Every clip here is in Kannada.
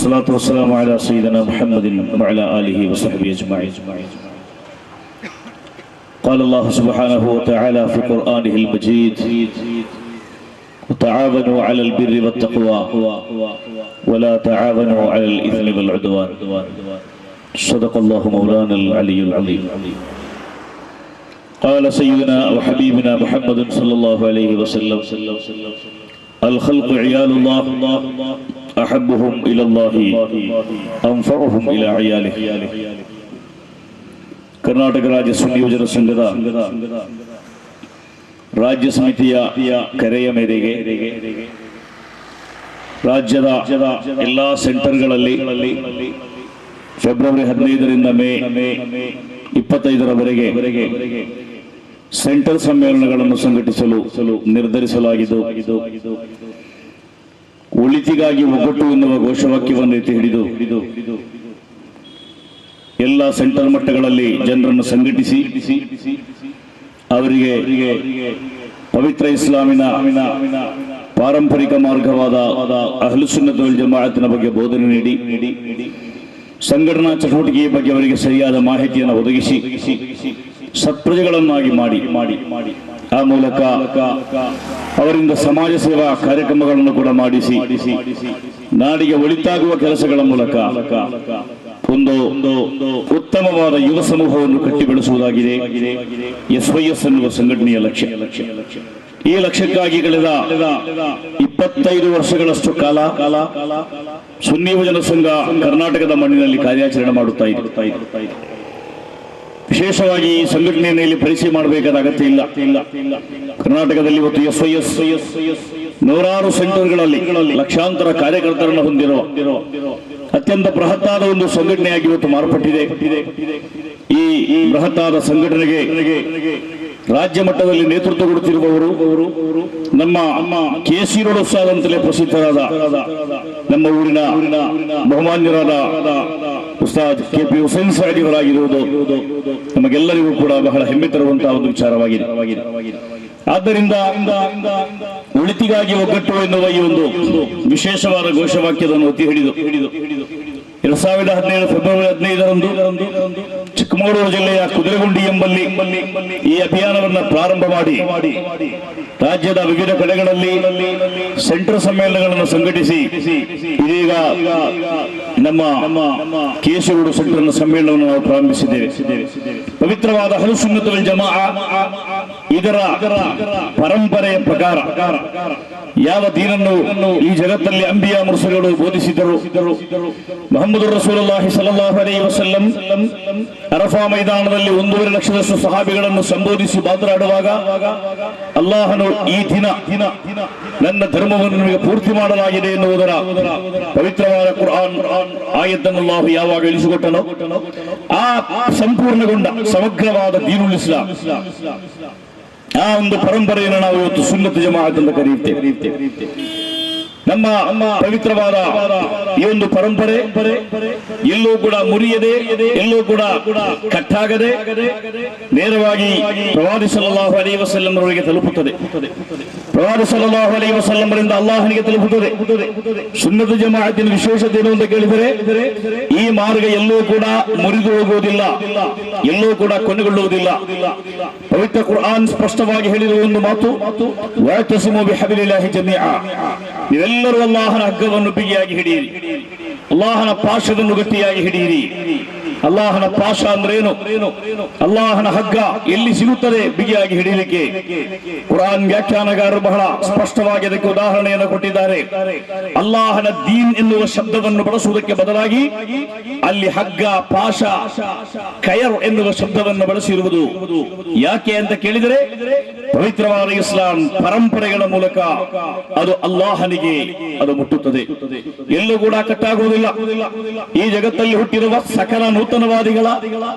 والصلاة والسلام على سيدنا محمد وعلى آله وصحبه أجمعين. قال الله سبحانه وتعالى في قرآنه المجيد: وتعاونوا على البر والتقوى ولا تعاونوا على الإثم والعدوان. صدق الله مولانا العلي العظيم. قال سيدنا وحبيبنا محمد صلى الله عليه وسلم: الخلق عيال الله أحبهم إلى الله أنفعهم إلى عياله. ಕರ್ನಾಟಕ ರಾಜ್ಯ ಸುನ್ನಿ ಯುವಜನ ಸಂಘದ ರಾಜ್ಯ ಸಮಿತಿಯ ಕರೆಯ ಮೇರೆಗೆ ರಾಜ್ಯದ ಎಲ್ಲಾ ಸೆಂಟರ್ಗಳಲ್ಲಿ ಫೆಬ್ರವರಿ 15ರಿಂದ ಮೇ 25ರವರೆಗೆ ಸೆಂಟರ್ ಸಮ್ಮೇಳನಗಳನ್ನು ಸಂಘಟಿಸಲು ನಿರ್ಧರಿಸಲಾಗಿದ್ದು, ಒಳಿತಿಗಾಗಿ ಒಗ್ಗಟ್ಟು ಎನ್ನುವ ಘೋಷವಾಕ್ಯವನ್ನು ಎತ್ತಿ ಹಿಡಿದು ಎಲ್ಲ ಸೆಂಟರ್ ಮಟ್ಟಗಳಲ್ಲಿ ಜನರನ್ನು ಸಂಘಟಿಸಿ ಅವರಿಗೆ ಪವಿತ್ರ ಇಸ್ಲಾಮಿನ ಪಾರಂಪರಿಕ ಮಾರ್ಗವಾದ ಅಹ್ಲು ಸುನ್ನತ್ ವಲ್ ಜಮಾಅತ್ನ ಬಗ್ಗೆ ಬೋಧನೆ ನೀಡಿ ಸಂಘಟನಾ ಚಟುವಟಿಕೆಯ ಬಗ್ಗೆ ಅವರಿಗೆ ಸರಿಯಾದ ಮಾಹಿತಿಯನ್ನು ಒದಗಿಸಿ ಸತ್ಪ್ರಜೆಗಳನ್ನಾಗಿ ಮಾಡಿ ಆ ಮೂಲಕ ಅವರಿಂದ ಸಮಾಜ ಸೇವಾ ಕಾರ್ಯಕ್ರಮಗಳನ್ನು ಕೂಡ ಮಾಡಿಸಿ ನಾಡಿಗೆ ಒಳಿತಾಗುವ ಕೆಲಸಗಳ ಮೂಲಕ ಒಂದು ಉತ್ತಮವಾದ ಯುವ ಸಮೂಹವನ್ನು ಕಟ್ಟಿ ಬೆಳೆಸುವುದಾಗಿದೆ SYS ಎನ್ನುವ ಸಂಘಟನೆಯ ಲಕ್ಷ್ಯ. ಈ ಲಕ್ಷ್ಯಕ್ಕಾಗಿ ಕಳೆದ 25 ವರ್ಷಗಳಷ್ಟು ಕಾಲ ಸುನ್ನಿ ಯುವಜನ ಸಂಘ ಕರ್ನಾಟಕದ ಮಣ್ಣಿನಲ್ಲಿ ಕಾರ್ಯಾಚರಣೆ ಮಾಡುತ್ತಾ ಇದೆ. ವಿಶೇಷವಾಗಿ ಈ ಸಂಘಟನೆಯನ್ನು ಇಲ್ಲಿ ಪರಿಚಯ ಮಾಡಬೇಕಾದ ಅಗತ್ಯ ಇಲ್ಲ. ಕರ್ನಾಟಕದಲ್ಲಿ ಇವತ್ತು SYS ನೂರಾರು ಸೆಂಟರ್ಗಳಲ್ಲಿ ಲಕ್ಷಾಂತರ ಕಾರ್ಯಕರ್ತರನ್ನು ಹೊಂದಿರುವ ಅತ್ಯಂತ ಬೃಹತ್ತಾದ ಒಂದು ಸಂಘಟನೆಯಾಗಿ ಇವತ್ತು ಮಾರ್ಪಟ್ಟಿದೆ. ಈ ಬೃಹತ್ತಾದ ಸಂಘಟನೆಗೆ ರಾಜ್ಯ ಮಟ್ಟದಲ್ಲಿ ನೇತೃತ್ವ ಕೊಡುತ್ತಿರುವವರು ನಮ್ಮ KC ರೋಡ್ ಉಸ್ತಾದ್ ಅಂತಲೇ ಪ್ರಸಿದ್ಧರಾದ ನಮ್ಮ ಊರಿನ ಬಹುಮಾನ್ಯರಾದ ಉಸ್ತಾದ್ KP ಹುಸೇನ್ ಸಾಹಿಬ್ ಅವರಾಗಿರುವುದು ನಮಗೆಲ್ಲರಿಗೂ ಕೂಡ ಬಹಳ ಹೆಮ್ಮೆ ತರುವಂತಹ ಒಂದು ವಿಚಾರವಾಗಿದೆ. ಆದ್ದರಿಂದ ಒಳಿತಿಗಾಗಿ ಒಗ್ಗಟ್ಟು ಎನ್ನುವ ಈ ಒಂದು ವಿಶೇಷವಾದ ಘೋಷವಾಕ್ಯವನ್ನು ಒತ್ತಿ ಹಿಡಿದು 2017 ಫೆಬ್ರವರಿ 15ರಂದು ಚಿಕ್ಕಮಗಳೂರು ಜಿಲ್ಲೆಯ ಕುದುರೆಗುಂಡಿ ಎಂಬಲ್ಲಿ ಈ ಅಭಿಯಾನವನ್ನು ಪ್ರಾರಂಭ ಮಾಡಿ ರಾಜ್ಯದ ವಿವಿಧ ಕಡೆಗಳಲ್ಲಿ ಸೆಂಟರ್ ಸಮ್ಮೇಳನಗಳನ್ನು ಸಂಘಟಿಸಿ ಇದೀಗ ನಮ್ಮ KC ರೋಡ್ ಸೆಂಟರ್ ಸಮ್ಮೇಳನವನ್ನು ನಾವು ಪ್ರಾರಂಭಿಸಿದ್ದೇವೆ. ಪವಿತ್ರವಾದ ಅಹ್ಲು ಸುನ್ನತ್ ವಲ್ ಜಮಾಅ ಇದರ ಪರಂಪರೆಯ ಪ್ರಕಾರ ಯಾವ ದೀನನ್ನು ಈ ಜಗತ್ತಲ್ಲಿ ಅಂಬಿಯಾ ಮುರ್ಸಲರು ಬೋಧಿಸಿದರು. ಮುಹಮ್ಮದ್ ರಸೂಲುಲ್ಲಾಹಿ ಸಲ್ಲಲ್ಲಾಹು ಅಲೈಹಿ ವಸಲ್ಲಂ ಅರಫಾ ಮೈದಾನದಲ್ಲಿ 1.5 ಲಕ್ಷದಷ್ಟು ಸಹಾಬಿಗಳನ್ನು ಸಂಬೋಧಿಸಿ ಮಾತನಾಡುವಾಗ ಅಲ್ಲಾಹನು ಈ ದಿನ ನನ್ನ ಧರ್ಮವನ್ನು ನಿಮಗೆ ಪೂರ್ತಿ ಮಾಡಲಾಗಿದೆ ಎನ್ನುವುದರ ಪವಿತ್ರವಾದ ಕುರ್ಆನ್ ಆಯತ್ತನ್ನು ಅಲ್ಲಾಹು ಯಾವಾಗ ಇಳಿಸಿಕೊಟ್ಟನೋ ಆ ಸಂಪೂರ್ಣಗೊಂಡ ಸಮಗ್ರವಾದ ದೀನುಲ್ ಇಸ್ಲಾಂ ಆ ಒಂದು ಪರಂಪರೆಯನ್ನು ನಾವು ಇವತ್ತು ಸುನ್ನತ್ ಜಮಾಅತ್ ಅಂತ ಕರೆಯುತ್ತೇವೆ. ನಮ್ಮ ಪವಿತ್ರವಾದ ಈ ಒಂದು ಪರಂಪರೆ ಎಲ್ಲೂ ಕೂಡ ಮುರಿಯದೆ, ಎಲ್ಲೂ ಕೂಡ ಕಟ್ಟಾಗದೆ ನೇರವಾಗಿ ಪ್ರವಾದಿ ಸಲ್ಲಲ್ಲಾಹು ಅಲೈಹಿ ವಸಲ್ಲಂ ಅವರಿಗೆ ತಲುಪುತ್ತದೆ. ಪ್ರವಾದಿ ಸಲ್ಲಲ್ಲಾಹು ಅಲೈಹಿ ವಸಲ್ಲಂ ಅವರಿಂದ ಅಲ್ಲಾಹನಿಗೆ ತಲುಪುತ್ತದೆ. ಸುನ್ನತ್ ಜಮಾಅತಿನ ವಿಶೇಷತೆ ಏನು ಅಂತ ಕೇಳಿದರೆ ಈ ಮಾರ್ಗ ಎಲ್ಲೂ ಕೂಡ ಮುರಿದು ಹೋಗುವುದಿಲ್ಲ, ಎಲ್ಲೂ ಕೂಡ ಕೊನೆಗೊಳ್ಳುವುದಿಲ್ಲ. ಪವಿತ್ರ ಕುರ್ಆನ್ ಸ್ಪಷ್ಟವಾಗಿ ಹೇಳಿರುವ ಒಂದು ಮಾತು: ವಅತಸಿಮು ಬಿಹಬ್ಲಿಲ್ಲಾಹಿ ಜಮೀಅ, ನೀವೆಲ್ಲರೂ ಅಲ್ಲಾಹನ ಹಗ್ಗವನ್ನು ಬಿಗಿಯಾಗಿ ಹಿಡಿಯಿರಿ, ಅಲ್ಲಾಹನ ಪಾಶವನ್ನು ಗಟ್ಟಿಯಾಗಿ ಹಿಡಿಯಿರಿ. ಅಲ್ಲಾಹನ ಪಾಶ ಅಂದ್ರೇನು? ಅಲ್ಲಾಹನ ಹಗ್ಗ ಎಲ್ಲಿ ಸಿಗುತ್ತದೆ ಬಿಗಿಯಾಗಿ ಹಿಡಿಯಲಿಕ್ಕೆ? ಕುರ್ಆನ್ ವ್ಯಾಖ್ಯಾನಗಾರರು ಬಹಳ ಸ್ಪಷ್ಟವಾಗಿ ಅದಕ್ಕೆ ಉದಾಹರಣೆಯನ್ನು ಕೊಟ್ಟಿದ್ದಾರೆ. ಅಲ್ಲಾಹನ ದೀನ್ ಎನ್ನುವ ಶಬ್ದವನ್ನು ಬಳಸುವುದಕ್ಕೆ ಬದಲಾಗಿ ಅಲ್ಲಿ ಹಗ್ಗ, ಪಾಶ, ಕಯರ್ ಎನ್ನುವ ಶಬ್ದವನ್ನು ಬಳಸಿರುವುದು ಯಾಕೆ ಅಂತ ಕೇಳಿದರೆ ಪವಿತ್ರವಾದ ಇಸ್ಲಾಂ ಪರಂಪರೆಗಳ ಮೂಲಕ ಅದು ಅಲ್ಲಾಹನಿಗೆ ಅದು ಮುಟ್ಟುತ್ತದೆ, ಎಲ್ಲೂ ಕೂಡ ಕಟ್ಟಾಗುವುದಿಲ್ಲ. ಈ ಜಗತ್ತಲ್ಲಿ ಹುಟ್ಟಿರುವ ಸಕಲ ನೂತನ ನೂತನವಾದಿಗಳ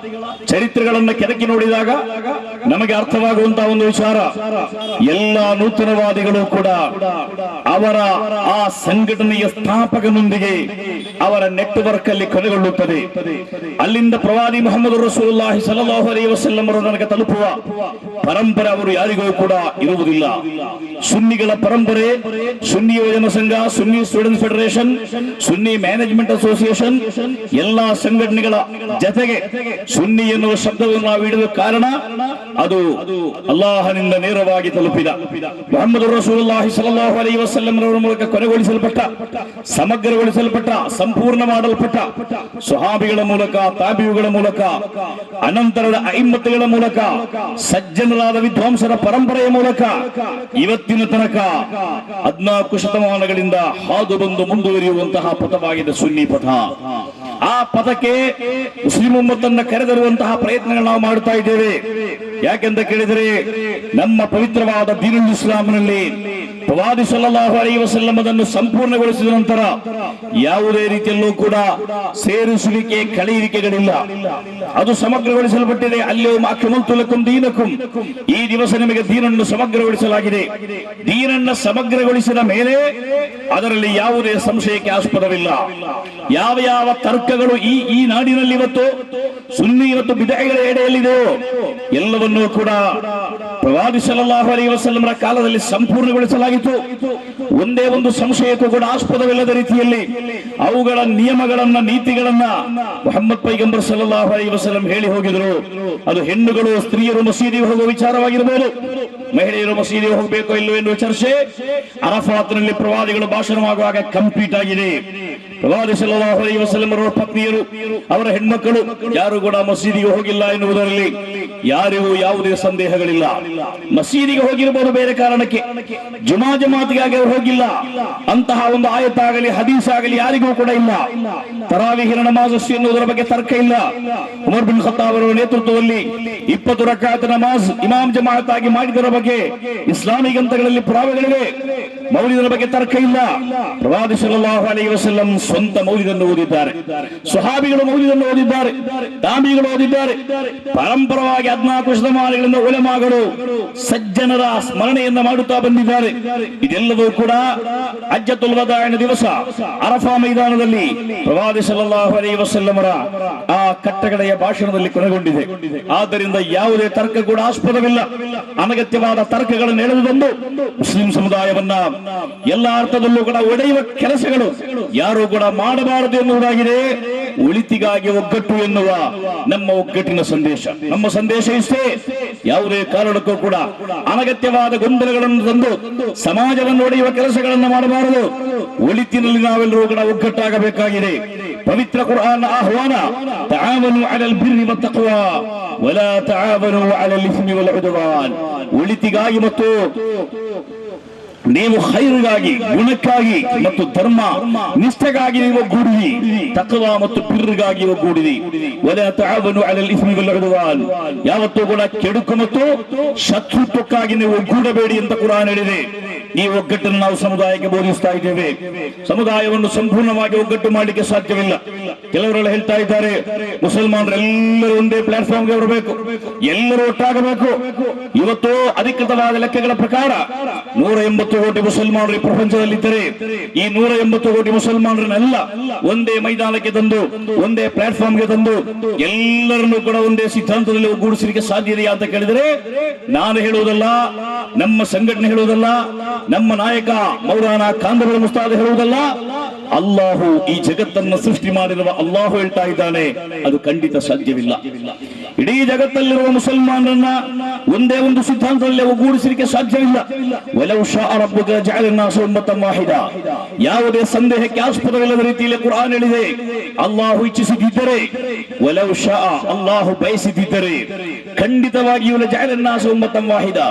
ಚರಿತ್ರೆಗಳನ್ನು ಕೆದಕಿ ನೋಡಿದಾಗ ನಮಗೆ ಅರ್ಥವಾಗುವಂತಹ ಒಂದು ವಿಚಾರ, ಎಲ್ಲ ನೂತನವಾದಿಗಳು ಕೂಡ ಅವರ ಆ ಸಂಘಟನೆಯ ಸ್ಥಾಪಕನೊಂದಿಗೆ ಅವರ ನೆಟ್ವರ್ಕ್ ಅಲ್ಲಿ ಕೊನೆಗೊಳ್ಳುತ್ತದೆ. ಅಲ್ಲಿಂದ ಪ್ರವಾದಿ ಮುಹಮ್ಮದ್ ರಸೂಲುಲ್ಲಾಹಿ ಸಲ್ಲಲ್ಲಾಹು ಅಲೈಹಿ ವಸಲ್ಲಂ ಅವರ ತನಕ ತಲುಪುವ ಪರಂಪರೆ ಅವರು ಯಾರಿಗೂ ಕೂಡ ಇರುವುದಿಲ್ಲ. ಸುನ್ನಿಗಳ ಪರಂಪರೆ, ಸುನ್ನಿ ಯುವಜನ ಸಂಘ, ಸುನ್ನಿ ಸ್ಟೂಡೆಂಟ್ ಫೆಡರೇಷನ್, ಸುನ್ನಿ ಮ್ಯಾನೇಜ್ಮೆಂಟ್ ಅಸೋಸಿಯೇಷನ್ ಎಲ್ಲಾ ಸಂಘಟನೆಗಳ ಜೊತೆಗೆ ಸುನ್ನಿ ಎನ್ನುವ ಶಬ್ದವನ್ನು ನಾವು ಇಡುವ ಕಾರಣ ಅದು ಅಲ್ಲಾಹನಿಂದ ನೇರವಾಗಿ ತಲುಪಿದ ಮುಹಮ್ಮದ್ ರಸೂಲುಲ್ಲಾಹಿ ಸಲ್ಲಲ್ಲಾಹು ಅಲೈಹಿ ವಸಲ್ಲಂ ಅವರ ಮೂಲಕ ಕೊನೆಗೊಳಿಸಲ್ಪಟ್ಟ, ಸಮಗ್ರಗೊಳಿಸಲ್ಪಟ್ಟ, ಸಂಪೂರ್ಣ ಮಾಡಲ್ಪಟ್ಟ ಸ್ವಹಾಬಿಗಳ ಮೂಲಕ, ತಾಬಿಯುಗಳ ಮೂಲಕ, ಅನಂತರದ ಅಇಮ್ಮತ್ತುಗಳ ಮೂಲಕ, ಸಜ್ಜನರಾದ ವಿದ್ವಾಂಸರ ಪರಂಪರೆಯ ಮೂಲಕ ಇವತ್ತಿನ ತನಕ 14 ಶತಮಾನಗಳಿಂದ ಹಾದು ಬಂದು ಮುಂದುವರಿಯುವಂತಹ ಪಥವಾಗಿದೆ ಸುನ್ನಿ ಪಥ. ಆ ಪಥಕ್ಕೆ ಮುಸ್ಲಿಂ ಉಮ್ಮತ್ತನ್ನು ಕರೆದರುವಂತಹ ಪ್ರಯತ್ನಗಳು ನಾವು ಮಾಡುತ್ತಾ ಇದ್ದೇವೆ. ಯಾಕೆಂತ ಕೇಳಿದರೆ ನಮ್ಮ ಪವಿತ್ರವಾದ ದೀನುಲ್ ಇಸ್ಲಾಂನಲ್ಲಿ ಪ್ರವಾದಿ ಸಲ್ಲಲ್ಲಾಹು ಅಲೈಹಿ ವಸಲ್ಲಂ ಅದನ್ನು ಸಂಪೂರ್ಣಗೊಳಿಸಿದ ನಂತರ ಯಾವುದೇ ರೀತಿಯಲ್ಲೂ ಕೂಡ ಸೇರಿಸುವಿಕೆ, ಕಳೆಯುವಿಕೆಗಳಿಲ್ಲ. ಅದು ಸಮಗ್ರಗೊಳಿಸಲ್ಪಟ್ಟಿದೆ. ಅಲ್ಲೂ ಅಕ್ಮಲ್ತು ಲಕುಂ ದೀನಕುಂ, ಈ ದಿವಸ ನಿಮಗೆ ದೀನನ್ನು ಸಮಗ್ರಗೊಳಿಸಲಾಗಿದೆ. ದೀನನ್ನು ಸಮಗ್ರಗೊಳಿಸಿದ ಮೇಲೆ ಅದರಲ್ಲಿ ಯಾವುದೇ ಸಂಶಯಕ್ಕೆ ಆಸ್ಪದವಿಲ್ಲ. ಯಾವ ಯಾವ ತರ್ಕಗಳು ಈ ನಾಡಿನಲ್ಲಿ ಇವತ್ತು ಸುನ್ನಿ ಇವತ್ತು ಬಿದಅಗಳ ಎಡೆಯಲ್ಲಿದೆಯೋ ಎಲ್ಲವನ್ನೂ ಕೂಡ ಪ್ರವಾದಿ ಸಲ್ಲಲ್ಲಾಹು ಅಲೈಹಿ ವಸಲ್ಲಂರ ಕಾಲದಲ್ಲಿ ಸಂಪೂರ್ಣಗೊಳಿಸಲಾಗಿದೆ. ಒಂದೇ ಒಂದು ಸಂಶಯಕ್ಕೂ ಕೂಡ ಆಸ್ಪದವಿಲ್ಲದ ರೀತಿಯಲ್ಲಿ ಅವುಗಳ ನಿಯಮಗಳನ್ನ, ನೀತಿಗಳನ್ನ ಮುಹಮ್ಮದ್ ಪೈಗಂಬರ್ ಸಲ್ಲಲ್ಲಾಹು ಅಲೈಹಿ ವಸಲ್ಲಂ ಹೇಳಿ ಹೋಗಿದ್ರು. ಅದು ಹೆಣ್ಣುಗಳು, ಸ್ತ್ರೀಯರು ಮಸೀದಿಗೆ ಹೋಗುವ ವಿಚಾರವಾಗಿರಬಹುದು, ಮಹಿಳೆಯರು ಮಸೀದಿಗೆ ಹೋಗಬೇಕು ಇಲ್ಲವೋ ಎನ್ನುವ ಚರ್ಚೆ ಅರಫಾತ್ನಲ್ಲಿ ಪ್ರವಾದಿಗಳು ಭಾಷಣ ಮಾಡುವಾಗ ಕಂಪ್ಲೀಟ್ ಆಗಿದೆ. ಪ್ರವಾದಿ ಸಲ್ಲಲ್ಲಾಹು ಅಲೈಹಿ ವಸಲ್ಲಂ ಅವರ ಪತ್ನಿಯರು, ಅವರ ಹೆಣ್ಮಕ್ಕಳು ಯಾರು ಕೂಡ ಮಸೀದಿಗೆ ಹೋಗಿಲ್ಲ ಎನ್ನುವುದರಲ್ಲಿ ಯಾರಿಗೂ ಯಾವುದೇ ಸಂದೇಹಗಳಿಲ್ಲ. ಮಸೀದಿಗೆ ಹೋಗಿರಬಹುದು ಬೇರೆ ಕಾರಣಕ್ಕೆ, ಜುಮಾ ಜಮಾತಿಗಾಗಿ ಅವರು ಹೋಗಿಲ್ಲ. ಅಂತಹ ಒಂದು ಆಯತ್ತಾಗಲಿ ಹದೀಸ್ ಆಗಲಿ ಯಾರಿಗೂ ಕೂಡ ಇಲ್ಲ. ತರಾವಿಹಿನ ನಮಾಜ್ ಎನ್ನುವುದರ ಬಗ್ಗೆ ತರ್ಕ ಇಲ್ಲ. ಉಮರ್ ಬಿನ್ ಖತ್ತಾಬ್ ಅವರ ನೇತೃತ್ವದಲ್ಲಿ 20 ರಕಾತ್ ನಮಾಜ್ ಇಮಾಮ್ ಜಮಾಅತ್ ಆಗಿ ಮಾಡಿದರ ಬಗ್ಗೆ ಇಸ್ಲಾಮಿ ಗ್ರಂಥಗಳಲ್ಲಿ ಪುರಾವೆಗಳಿವೆ. ಮೌಲಿದರ ಬಗ್ಗೆ ತರ್ಕ ಇಲ್ಲ. ಪ್ರವಾದಿ ಸಲ್ಲಲ್ಲಾಹು ಅಲೈಹಿ ವಸಲ್ಲಂ ಸ್ವಂತ ಮೌಲಿದನ್ನು ಓದಿದ್ದಾರೆ, ಸ್ವಹಾಬಿಗಳು ಮೌಲಿದನ್ನು ಓದಿದ್ದಾರೆ, ತಾಬಿಗಳು ಓದಿದ್ದಾರೆ. ಪರಂಪರವಾಗಿ 14 ಶತಮಾನಗಳಿಂದ ಉಲಮಾಗಳು ಸಜ್ಜನರ ಸ್ಮರಣೆಯನ್ನ ಮಾಡುತ್ತಾ ಬಂದಿದ್ದಾರೆ. ಇದೆಲ್ಲವೂ ಕೂಡ ಹಜ್ಜತುಲ್ ವದಾಇನ ದಿವಸ ಅರಫಾ ಮೈದಾನದಲ್ಲಿ ಪ್ರವಾದಿ ಸಲ್ಲಲ್ಲಾಹು ಅಲೈಹಿ ವಸಲ್ಲಮರ ಆ ಕಟ್ಟಕಡೆಯ ಭಾಷಣದಲ್ಲಿ ಕೊನೆಗೊಂಡಿದೆ. ಆದ್ದರಿಂದ ಯಾವುದೇ ತರ್ಕ ಕೂಡ ಆಸ್ಪದವಿಲ್ಲ. ಅನಗತ್ಯವಾದ ತರ್ಕಗಳನ್ನು ಎಳೆದು ತಂದು ಮುಸ್ಲಿಂ ಸಮುದಾಯವನ್ನ ಎಲ್ಲ ಅರ್ಥದಲ್ಲೂ ಕೂಡ ಒಡೆಯುವ ಕೆಲಸಗಳು ಯಾರು ಕೂಡ ಮಾಡಬಾರದು ಎನ್ನುವುದಾಗಿದೆ. ಒಳಿತಿಗಾಗಿ ಒಗ್ಗಟ್ಟು ಎನ್ನುವ ನಮ್ಮ ಒಗ್ಗಟ್ಟಿನ ಸಂದೇಶ, ನಮ್ಮ ಸಂದೇಶ ಇಷ್ಟೇ. ಯಾವುದೇ ಕಾರಣಕ್ಕೂ ಕೂಡ ಅನಗತ್ಯವಾದ ಗೊಂದಲಗಳನ್ನು ತಂದು ಸಮಾಜವನ್ನು ಒಡೆಯುವ ಕೆಲಸಗಳನ್ನು ಮಾಡಬಾರದು. ಒಳಿತಿನಲ್ಲಿ ನಾವೆಲ್ಲರೂ ಕೂಡ ಒಗ್ಗಟ್ಟಾಗಬೇಕಾಗಿದೆ. ಪವಿತ್ರ ಕುರ್ಆನ್ ಆಹ್ವಾನ, ತಆವನು ಅಲಲ್ ಬಿರ್ರಿ ವತ್ತಕ್ವಾ ವಲಾ ತಆವನು ಅಲಲ್ ಇಸ್ಮಿ ವಲ್ ಉದ್ವಾನ್. ಒಳಿತಿಗಾಗಿ ಮತ್ತು ನೀವು ಖೈರಿಗಾಗಿ, ಗುಣಕ್ಕಾಗಿ ಮತ್ತು ಧರ್ಮ ನಿಷ್ಠೆಗಾಗಿ ನೀವು ಒಗ್ಗೂಡಿರಿ, ತಕ್ವಾ ಮತ್ತು ಬಿರ್ರಿಗಾಗಿ ಒಗ್ಗೂಡಿರಿ. ವಲಾ ತಆವನು ಅಲಲ್ ಇಸ್ಮಿ ವಲ್ ಉದ್ವಾನ್. ಯಾವತ್ತೂ ಕೂಡ ಕೆಡುಕು ಮತ್ತು ಶತ್ರುತ್ವಕ್ಕಾಗಿ ನೀವು ಒಗ್ಗೂಡಬೇಡಿ ಅಂತ ಕುರ್ಆನ್ ಹೇಳಿದೆ. ಈ ಒಗ್ಗಟ್ಟನ್ನು ನಾವು ಸಮುದಾಯಕ್ಕೆ ಬೋಧಿಸ್ತಾ ಇದ್ದೇವೆ. ಸಮುದಾಯವನ್ನು ಸಂಪೂರ್ಣವಾಗಿ ಒಗ್ಗಟ್ಟು ಮಾಡಲಿಕ್ಕೆ ಸಾಧ್ಯವಿಲ್ಲ. ಕೆಲವರೆಲ್ಲ ಹೇಳ್ತಾ ಇದ್ದಾರೆ, ಮುಸಲ್ಮಾನರೆಲ್ಲರೂ ಒಂದೇ ಪ್ಲಾಟ್ಫಾರ್ಮ್ಗೆ ಬರಬೇಕು, ಎಲ್ಲರೂ ಒಟ್ಟಾಗಬೇಕು. ಇವತ್ತು ಅಧಿಕೃತವಾದ ಲೆಕ್ಕಗಳ ಪ್ರಕಾರ 180 ಕೋಟಿ ಮುಸಲ್ಮಾನರು ಈ ಪ್ರಪಂಚದಲ್ಲಿದ್ದರೆ ಈ 180 ಕೋಟಿ ಮುಸಲ್ಮಾನರನ್ನೆಲ್ಲ ಒಂದೇ ಮೈದಾನಕ್ಕೆ ತಂದು, ಒಂದೇ ಪ್ಲಾಟ್ಫಾರ್ಮ್ಗೆ ತಂದು ಎಲ್ಲರನ್ನೂ ಕೂಡ ಒಂದೇ ಸಿದ್ಧಾಂತದಲ್ಲಿ ಒಗ್ಗೂಡಿಸಲಿಕ್ಕೆ ಸಾಧ್ಯ ಇದೆಯಾ ಅಂತ ಕೇಳಿದರೆ ನಾನು ಹೇಳುವುದಲ್ಲ, ನಮ್ಮ ಸಂಘಟನೆ ಹೇಳುವುದಲ್ಲ, ನಮ್ಮ ನಾಯಕ ಮೌಲಾನಾ ಕಾಂದಬರ ಮುಸ್ತಾದ್ ಹೇಳುವುದಲ್ಲ, ಅಲ್ಲಾಹು ಈ ಜಗತ್ತನ್ನು ಸೃಷ್ಟಿ ಮಾಡಿರುವ ಅಲ್ಲಾಹು ಹೇಳ್ತಾ ಇದ್ದಾನೆ, ಅದು ಖಂಡಿತ ಸಾಧ್ಯವಿಲ್ಲ. ಇಡೀ ಜಗತ್ತಲ್ಲಿರುವ ಮುಸಲ್ಮಾನರನ್ನ ಒಂದೇ ಒಂದು ಸಿದ್ಧಾಂತದಲ್ಲಿ ಒಗ್ಗೂಡಿಸಲಿಕ್ಕೆ ಸಾಧ್ಯವಿಲ್ಲ. ವಲೌ ಶಾ ರಬ್ಬುಕ ಜಅಲ ನಾಸ ಉಮ್ಮತನ್ ವಾಹಿದಾ. ಯಾವುದೇ ಸಂದೇಹಕ್ಕೆ ಆಸ್ಪದವಿಲ್ಲದ ರೀತಿಯಲ್ಲಿ ಕುರ್ಆನ್ ಹೇಳಿದೆ. ಅಲ್ಲಾಹು ಇಚ್ಛಿಸಿದ್ದರೆ, ವಲೌ ಶಾ ಅಲ್ಲಾಹು ಬಯಸಿದ್ದರೆ ಖಂಡಿತವಾಗಿಯೂ ಜಅಲ ನಾಸ ಉಮ್ಮತನ್ ವಾಹಿದಾ,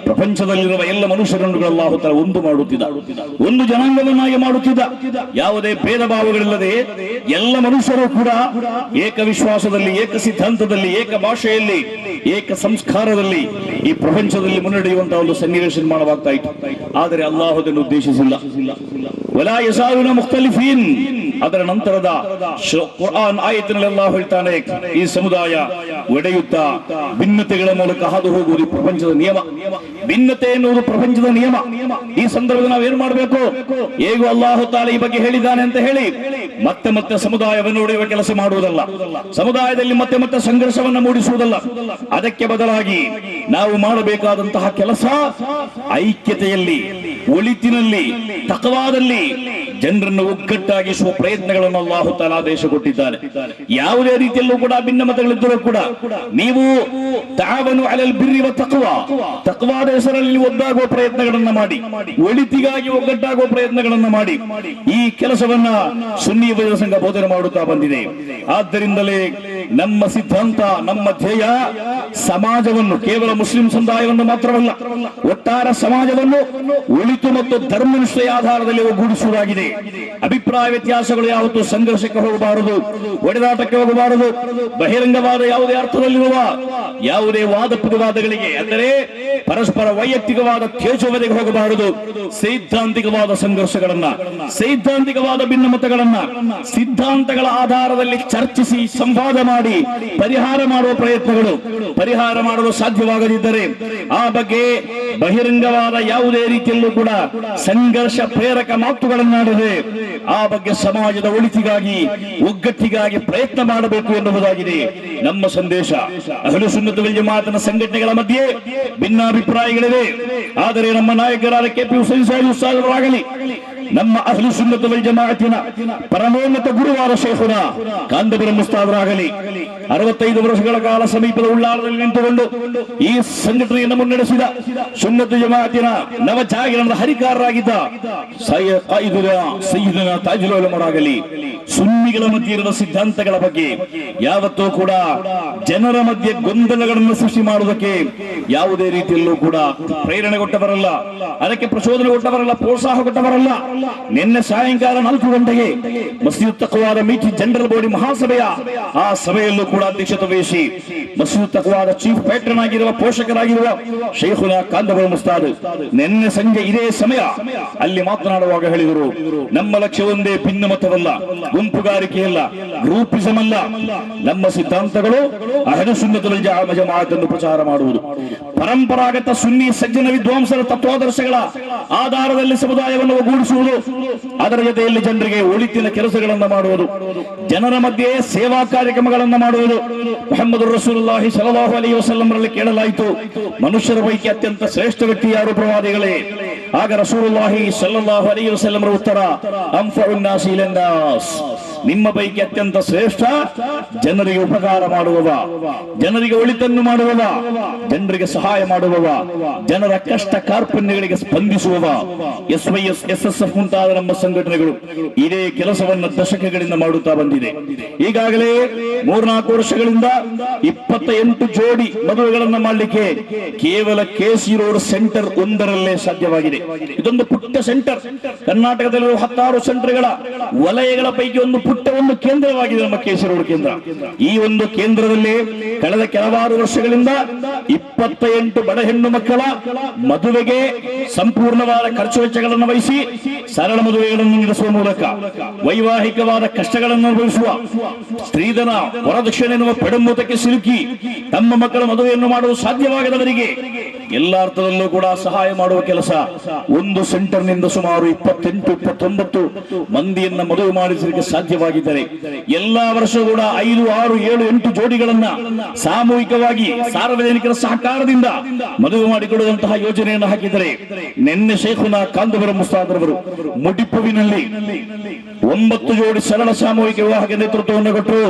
ಪ್ರಪಂಚದಲ್ಲಿರುವ ಎಲ್ಲ ಮನುಷ್ಯರನ್ನು ಅಲ್ಲಾಹು ತಆಲಾ ಒಂದು ಮಾಡುತ್ತಿದ್ದ, ಒಂದು ಜನಾಂಗವನ್ನಾಗಿ ಮಾಡುತ್ತಿದ್ದ. ಯಾವುದೇ ಭೇದ ಭಾವಗಳಿಲ್ಲದೆ ಎಲ್ಲ ಮನುಷ್ಯರು ಕೂಡ ಏಕ ವಿಶ್ವಾಸದಲ್ಲಿ, ಏಕ ಸಿದ್ಧಾಂತದಲ್ಲಿ, ಏಕ ಭಾಷೆಯಲ್ಲಿ, ಏಕ ಸಂಸ್ಕಾರದಲ್ಲಿ ಈ ಪ್ರಪಂಚದಲ್ಲಿ ಮುನ್ನಡೆಯುವಂತಹ ಒಂದು ಸನ್ನಿವೇಶ ಮಾಡವಾಗ್ತಾ ಇತ್ತು. ಆದರೆ ಅಲ್ಲಾಹು ಅದನ್ನು ಉದ್ದೇಶಿಸಿಲ್ಲ. ವಲಾ ಯಸಾಲುನ ಮುಖ್ತಲಿಫೀನ್. ಅದರ ನಂತರದ ಕುರ್ಆನ್ ಆಯತಿನಲ್ಲಿ ಅಲ್ಲಾಹ್ ಹೇಳ್ತಾನೆ, ಈ ಸಮುದಾಯ ಒಡೆಯುತ್ತಾ ಭಿನ್ನತೆಗಳ ಮೂಲಕ ಹಾದು ಹೋಗುವುದು ಪ್ರಪಂಚದ ನಿಯಮ. ಭಿನ್ನತೆ ಎನ್ನುವುದು ಪ್ರಪಂಚದ ನಿಯಮ. ಈ ಸಂದರ್ಭದಲ್ಲಿ ನಾವೇನು ಮಾಡಬೇಕು? ಹೇಗೂ ಅಲ್ಲಾಹ್ ತಾಲ ಈ ಬಗ್ಗೆ ಹೇಳಿದ್ದಾನೆ ಅಂತ ಹೇಳಿ ಮತ್ತೆ ಮತ್ತೆ ಸಮುದಾಯವನ್ನು ಒಡೆಯುವ ಕೆಲಸ ಮಾಡುವುದಲ್ಲ, ಸಮುದಾಯದಲ್ಲಿ ಮತ್ತೆ ಮತ್ತೆ ಸಂಘರ್ಷವನ್ನು ಮೂಡಿಸುವುದಲ್ಲ. ಅದಕ್ಕೆ ಬದಲಾಗಿ ನಾವು ಮಾಡಬೇಕಾದಂತಹ ಕೆಲಸ ಐಕ್ಯತೆಯಲ್ಲಿ, ಒಳಿತಿನಲ್ಲಿ, ತಕವಾದಲ್ಲಿ ಜನರನ್ನು ಒಗ್ಗಟ್ಟಾಗಿಸುವ ಪ್ರಯತ್ನಗಳನ್ನು ಅಲ್ಲಾಹು ತಾಲಾ ಆದೇಶ ಕೊಟ್ಟಿದ್ದಾನೆ. ಯಾವುದೇ ರೀತಿಯಲ್ಲೂ ಕೂಡ ಭಿನ್ನಮತಗಳಿದ್ದರೂ ಕೂಡ ನೀವು ತಾವನು ಅಲಲ್ ಬಿರ್ರಿ ವ ತಕ್ವಾ, ತಕ್ವಾದ ಹೆಸರಲ್ಲಿ ಒಗ್ಗಾಗುವ ಪ್ರಯತ್ನಗಳನ್ನ ಮಾಡಿ, ಒಳಿತಿಗಾಗಿ ಒಗ್ಗಟ್ಟಾಗುವ ಪ್ರಯತ್ನಗಳನ್ನ ಮಾಡಿ. ಈ ಕೆಲಸವನ್ನ ಸುನ್ನಿ ಯುವಜನ ಸಂಘ ಬೋಧನೆ ಮಾಡುತ್ತಾ ಬಂದಿದೆ. ಆದ್ದರಿಂದಲೇ ನಮ್ಮ ಸಿದ್ಧಾಂತ, ನಮ್ಮ ಧ್ಯೇಯ ಸಮಾಜವನ್ನು, ಕೇವಲ ಮುಸ್ಲಿಂ ಸಮುದಾಯವನ್ನು ಮಾತ್ರವಲ್ಲ, ಒಟ್ಟಾರೆ ಸಮಾಜವನ್ನು ಒಳಿತು ಮತ್ತು ಧರ್ಮನಿಷ್ಠೆಯ ಆಧಾರದಲ್ಲಿ ಒಗ್ಗೂಡಿಸುವುದಾಗಿದೆ. ಅಭಿಪ್ರಾಯ ವ್ಯತ್ಯಾಸಗಳು ಯಾವತ್ತೂ ಸಂಘರ್ಷಕ್ಕೆ ಹೋಗಬಾರದು, ಒಡೆದಾಟಕ್ಕೆ ಹೋಗಬಾರದು. ಬಹಿರಂಗವಾದ ಯಾವುದೇ ಅರ್ಥದಲ್ಲಿರುವ ಯಾವುದೇ ವಾದ ಪ್ರತಿವಾದಗಳಿಗೆ, ಅಂದರೆ ಪರಸ್ಪರ ವೈಯಕ್ತಿಕವಾದ ತೇಜೋವಧೆಗೆ ಹೋಗಬಾರದು. ಸೈದ್ಧಾಂತಿಕವಾದ ಸಂಘರ್ಷಗಳನ್ನ, ಸೈದ್ಧಾಂತಿಕವಾದ ಭಿನ್ನಮತಗಳನ್ನ ಸಿದ್ಧಾಂತಗಳ ಆಧಾರದಲ್ಲಿ ಚರ್ಚಿಸಿ ಸಂವಾದ ಮಾಡಿ ಪರಿಹಾರ ಮಾಡುವ ಪ್ರಯತ್ನಗಳು, ಪರಿಹಾರ ಮಾಡಲು ಸಾಧ್ಯವಾಗದಿದ್ದರೆ ಆ ಬಗ್ಗೆ ಬಹಿರಂಗವಾದ ಯಾವುದೇ ರೀತಿಯಲ್ಲೂ ಕೂಡ ಸಂಘರ್ಷ ಪ್ರೇರಕ ಮಾತುಗಳನ್ನಾಡದೆ ಆ ಬಗ್ಗೆ ಸಮಾಜದ ಒಳಿತಿಗಾಗಿ, ಒಗ್ಗಟ್ಟಿಗಾಗಿ ಪ್ರಯತ್ನ ಮಾಡಬೇಕು ಎನ್ನುವುದಾಗಿದೆ ನಮ್ಮ ಸಂದೇಶ. ಅಹ್ಲು ಸುನ್ನತ್ ವಲ್ ಜಮಾಅತ್ನ ಸಂಘಟನೆಗಳ ಮಧ್ಯೆ ಭಿನ್ನಾಭಿಪ್ರಾಯಗಳಿವೆ. ಆದರೆ ನಮ್ಮ ನಾಯಕರಾದ ಕೆಪಿ ಹುಸೈನ್ ಸಾಹಿಬ್ ಉಸ್ತಾದ್ ಅವರಾಗಲಿ, ನಮ್ಮ ಅಹ್ಲು ಸುನ್ನತ್ ವಲ್ ಜಮಾಅತಿನ ಪರಮೋನ್ನತ ಗುರುವಾದ ಶೇಖುನಾ ಕಾಂದಬರಂ ಉಸ್ತಾದರಾಗಲಿ 65 ವರ್ಷಗಳ ಕಾಲ ಸಮೀಪದ ಉಳ್ಳಾಳದಲ್ಲಿ ನಿಂತುಕೊಂಡು ಈ ಸಂಘಟನೆಯನ್ನು ಮುನ್ನಡೆಸಿದ ಸುನ್ನತ್ ಜಮಾಅತಿನ ನವ ಜಾಗರಣದ ಹರಿಕಾರರಾಗಿದ್ದ ಸಯ್ಯಿದನಾ ತಾಜುಲ್ ಉಲಮಾರಾಗಲಿ, ಸುನ್ನಿಗಳ ಮಧ್ಯೆ ಇರುವ ಸಿದ್ಧಾಂತಗಳ ಬಗ್ಗೆ ಯಾವತ್ತೂ ಕೂಡ ಜನರ ಮಧ್ಯೆ ಗೊಂದಲಗಳನ್ನು ಸೃಷ್ಟಿ ಮಾಡುವುದಕ್ಕೆ ಯಾವುದೇ ರೀತಿಯಲ್ಲೂ ಕೂಡ ಪ್ರೇರಣೆ ಕೊಟ್ಟವರಲ್ಲ, ಅದಕ್ಕೆ ಪ್ರಚೋದನೆ ಕೊಟ್ಟವರಲ್ಲ, ಪ್ರೋತ್ಸಾಹ ಕೊಟ್ಟವರಲ್ಲ. ನಿನ್ನೆ ಸಾಯಂಕಾಲ 4 ಗಂಟೆಗೆ ಮಸ್ಜಿದ್ ತಕ್ವಾದ ಮೀಟಿ ಜನರಲ್ ಬಾಡಿ ಮಹಾಸಭೆಯ ಆ ಸಭೆಯಲ್ಲೂ ಕೂಡ ಅಧ್ಯಕ್ಷತೆ ವಹಿಸಿ ಮಸ್ಜಿದ್ ತಕ್ವಾದ ಚೀಫ್ ಪ್ಯಾಟ್ರನ್ ಆಗಿರುವ, ಪೋಷಕರಾಗಿರುವ ಶೇಖುನಾ ಕಾಂದಬರಂ ಉಸ್ತಾದ್ ನಿನ್ನೆ ಸಂಜೆ ಇದೇ ಸಮಯ ಅಲ್ಲಿ ಮಾತನಾಡುವಾಗ ಹೇಳಿದರು, ನಮ್ಮ ಲಕ್ಷ್ಯ ಒಂದೇ, ಭಿನ್ನಮತವಲ್ಲ, ಗುಂಪುಗಾರಿಕೆಯಲ್ಲ, ಗ್ರೂಪಿಸಂ ಅಲ್ಲ. ನಮ್ಮ ಸಿದ್ಧಾಂತಗಳು ಅಹ್ಲು ಸುನ್ನತ್ ವಲ್ ಜಮಾಅತ್ ಅನ್ನು ಪ್ರಚಾರ ಮಾಡುವುದು, ಪರಂಪರಾಗತ ಸುನ್ನಿ ಸಜ್ಜನ ವಿದ್ವಾಂಸರ ತತ್ವಾದರ್ಶಗಳ ಆಧಾರದಲ್ಲಿ ಸಮುದಾಯವನ್ನು ಒಗ್ಗೂಡಿಸುವುದು, ಅದರ ಜೊತೆಯಲ್ಲಿ ಜನರಿಗೆ ಒಳಿತಿನ ಕೆಲಸಗಳನ್ನು ಮಾಡುವುದು, ಜನರ ಮಧ್ಯೆ ಸೇವಾ ಕಾರ್ಯಕ್ರಮಗಳನ್ನು ಮಾಡುವುದು. ಮುಹಮ್ಮದ್ ರಸೂಲುಲ್ಲಾಹಿ ಸಲ್ಲಲ್ಲಾಹು ಅಲೈಹಿ ವಸಲ್ಲಂ ರಲ್ಲಿ ಕೇಳಲಾಯಿತು, ಮನುಷ್ಯರ ಪೈಕಿ ಅತ್ಯಂತ ಶ್ರೇಷ್ಠ ವ್ಯಕ್ತಿ ಯಾರು ಪ್ರವಾದಿಗಳೇ? ಆಗ ರಸೂಲುಲ್ಲಾಹಿ ಸಲ್ಲಲ್ಲಾಹು ಅಲೈಹಿ ವಸಲ್ಲಂ ರ ಉತ್ತರ, ಅಂಫಉನ್ ನಾಸಿ ಇಲನ್ ನಾಸ್, ನಿಮ್ಮ ಪೈಕಿ ಅತ್ಯಂತ ಶ್ರೇಷ್ಠ ಜನರಿಗೆ ಉಪಕಾರ ಮಾಡುವವ, ಜನರಿಗೆ ಒಳಿತನ್ನು ಮಾಡುವವ, ಜನರಿಗೆ ಸಹಾಯ ಮಾಡುವವ, ಜನರ ಕಷ್ಟ ಕಾರ್ಪಣ್ಯಗಳಿಗೆ ಸ್ಪಂದಿಸುವವ. SYS SSF ಮುಂತಾದ ನಮ್ಮ ಸಂಘಟನೆಗಳು ಇದೇ ಕೆಲಸವನ್ನು ದಶಕಗಳಿಂದ ಮಾಡುತ್ತಾ ಬಂದಿದೆ. ಈಗಾಗಲೇ 3-4 ವರ್ಷಗಳಿಂದ 28 ಜೋಡಿ ಮದುವೆಗಳನ್ನು ಮಾಡಲಿಕ್ಕೆ ಕೇವಲ KC ರೋಡ್ ಸೆಂಟರ್ ಒಂದರಲ್ಲೇ ಸಾಧ್ಯವಾಗಿದೆ. ಇದೊಂದು ಪುಟ್ಟ ಸೆಂಟರ್, ಕರ್ನಾಟಕದಲ್ಲಿರುವ 16 ಸೆಂಟರ್ಗಳ ವಲಯಗಳ ಪೈಕಿ ಒಂದು ಕೇಂದ್ರವಾಗಿದೆ ನಮ್ಮ KC ರೋಡ್ ಕೇಂದ್ರ. ಈ ಒಂದು ಕೇಂದ್ರದಲ್ಲಿ ಕಳೆದ ಕೆಲವಾರು ವರ್ಷಗಳಿಂದ 28 ಬಡ ಹೆಣ್ಣು ಮಕ್ಕಳ ಮದುವೆಗೆ ಸಂಪೂರ್ಣವಾದ ಖರ್ಚು ವೆಚ್ಚಗಳನ್ನು ವಹಿಸಿ ಸರಳ ಮದುವೆಗಳನ್ನು ನಡೆಸುವ ಮೂಲಕ ವೈವಾಹಿಕವಾದ ಕಷ್ಟಗಳನ್ನು ಅನುಭವಿಸುವ ಸ್ತ್ರೀಧನ ವರದಕ್ಷಿಣೆ ಎನ್ನುವ ಪೆಡಂಬೂತಕ್ಕೆ ಸಿಲುಕಿ ತಮ್ಮ ಮಕ್ಕಳ ಮದುವೆಯನ್ನು ಮಾಡಲು ಸಾಧ್ಯವಾಗದವರಿಗೆ ಎಲ್ಲ ಅರ್ಥದಲ್ಲೂ ಕೂಡ ಸಹಾಯ ಮಾಡುವ ಕೆಲಸ ಒಂದು ಸೆಂಟರ್ ನಿಂದ ಸುಮಾರು 28-29 ಮಂದಿಯನ್ನ ಮದುವೆ ಮಾಡಿಸಲಿಕ್ಕೆ ಸಾಧ್ಯವಾಗಿದ್ದರೆ ಎಲ್ಲಾ ವರ್ಷ ಕೂಡ 5, 6, 7, 8 ಜೋಡಿಗಳನ್ನ ಸಾಮೂಹಿಕವಾಗಿ ಸಾರ್ವಜನಿಕರ ಸಹಕಾರದಿಂದ ಮದುವೆ ಮಾಡಿಕೊಡುವಂತಹ ಯೋಜನೆಯನ್ನು ಹಾಕಿದರೆ ನಿನ್ನೆ ಶೇಖುನಾ ಕಾಂದಬರಂ ಉಸ್ತಾದ್ ರವರು ಮುಡಿಪುವಿನಲ್ಲಿ 9 ಜೋಡಿ ಸರಳ ಸಾಮೂಹಿಕ ವಿವಾಹಕ್ಕೆ ನೇತೃತ್ವವನ್ನು ಕೊಟ್ಟರು.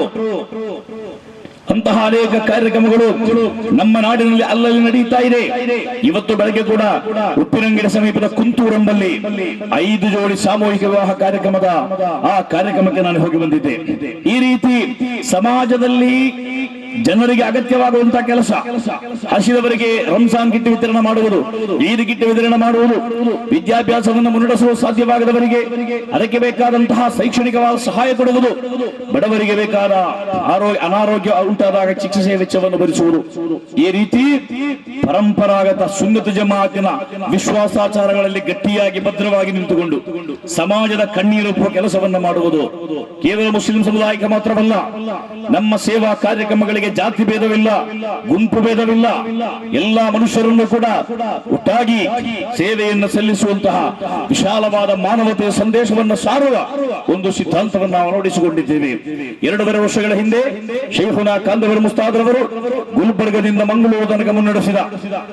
ಅಂತಹ ಅನೇಕ ಕಾರ್ಯಕ್ರಮಗಳು ನಮ್ಮ ನಾಡಿನಲ್ಲಿ ಅಲ್ಲಲ್ಲಿ ನಡೆಯುತ್ತಾ ಇದೆ. ಇವತ್ತು ಬೆಳಗ್ಗೆ ಕೂಡ ಉಪ್ಪಿನಂಗಡಿ ಸಮೀಪದ ಕುಂತೂರಂಬಲ್ಲಿ 5 ಜೋಡಿ ಸಾಮೂಹಿಕ ವಿವಾಹ ಕಾರ್ಯಕ್ರಮದ ಆ ಕಾರ್ಯಕ್ರಮಕ್ಕೆ ನಾನು ಹೋಗಿ ಬಂದಿದ್ದೆ. ಈ ರೀತಿ ಸಮಾಜದಲ್ಲಿ ಜನರಿಗೆ ಅಗತ್ಯವಾಗುವಂತಹ ಕೆಲಸ, ಹಸಿದವರಿಗೆ ರಂಜಾನ್ ಕಿಟ್ ವಿತರಣೆ ಮಾಡುವುದು, ಈದ್ ಕಿಟ್ ವಿತರಣೆ ಮಾಡುವುದು, ವಿದ್ಯಾಭ್ಯಾಸವನ್ನು ಮುನ್ನಡೆಸಲು ಸಾಧ್ಯವಾಗದವರಿಗೆ ಅದಕ್ಕೆ ಬೇಕಾದಂತಹ ಶೈಕ್ಷಣಿಕವಾದ ಸಹಾಯ ಕೊಡುವುದು, ಬಡವರಿಗೆ ಬೇಕಾದ ಅನಾರೋಗ್ಯ ಉಂಟಾದಾಗ ಚಿಕಿತ್ಸೆ ವೆಚ್ಚವನ್ನು ಭರಿಸುವುದು. ಈ ರೀತಿ ಪರಂಪರಾಗತ ಸುನ್ನತ್ ಜಮಾಅತಿನ ವಿಶ್ವಾಸಾಚಾರಗಳಲ್ಲಿ ಗಟ್ಟಿಯಾಗಿ ಭದ್ರವಾಗಿ ನಿಂತುಕೊಂಡು ಸಮಾಜದ ಕಣ್ಣೀರೊಪ್ಪುವ ಕೆಲಸವನ್ನು ಮಾಡುವುದು. ಕೇವಲ ಮುಸ್ಲಿಂ ಸಮುದಾಯಕ್ಕೆ ಮಾತ್ರವಲ್ಲ, ನಮ್ಮ ಸೇವಾ ಕಾರ್ಯಕ್ರಮಗಳಿಗೆ ಜಾತಿ ಭೇದವಿಲ್ಲ, ಗುಂಪು ಭೇದವಿಲ್ಲ. ಎಲ್ಲಾ ಮನುಷ್ಯರನ್ನು ಕೂಡ ಒಟ್ಟಾಗಿ ಸೇವೆಯನ್ನು ಸಲ್ಲಿಸುವಂತಹ ವಿಶಾಲವಾದ ಮಾನವತೆಯ ಸಂದೇಶವನ್ನು ಸಾರುವ ಒಂದು ಸಿದ್ಧಾಂತವನ್ನು ನಾವು ಅಳವಡಿಸಿಕೊಂಡಿದ್ದೇವೆ. 2.5 ವರ್ಷಗಳ ಹಿಂದೆ ಶೈಖುನಾ ಕಾಂದವರ ಮುಸ್ತಾದರವರು ಗುಲ್ಬರ್ಗದಿಂದ ಮಂಗಳೂರು ತನಕ ಮುನ್ನಡೆಸಿದ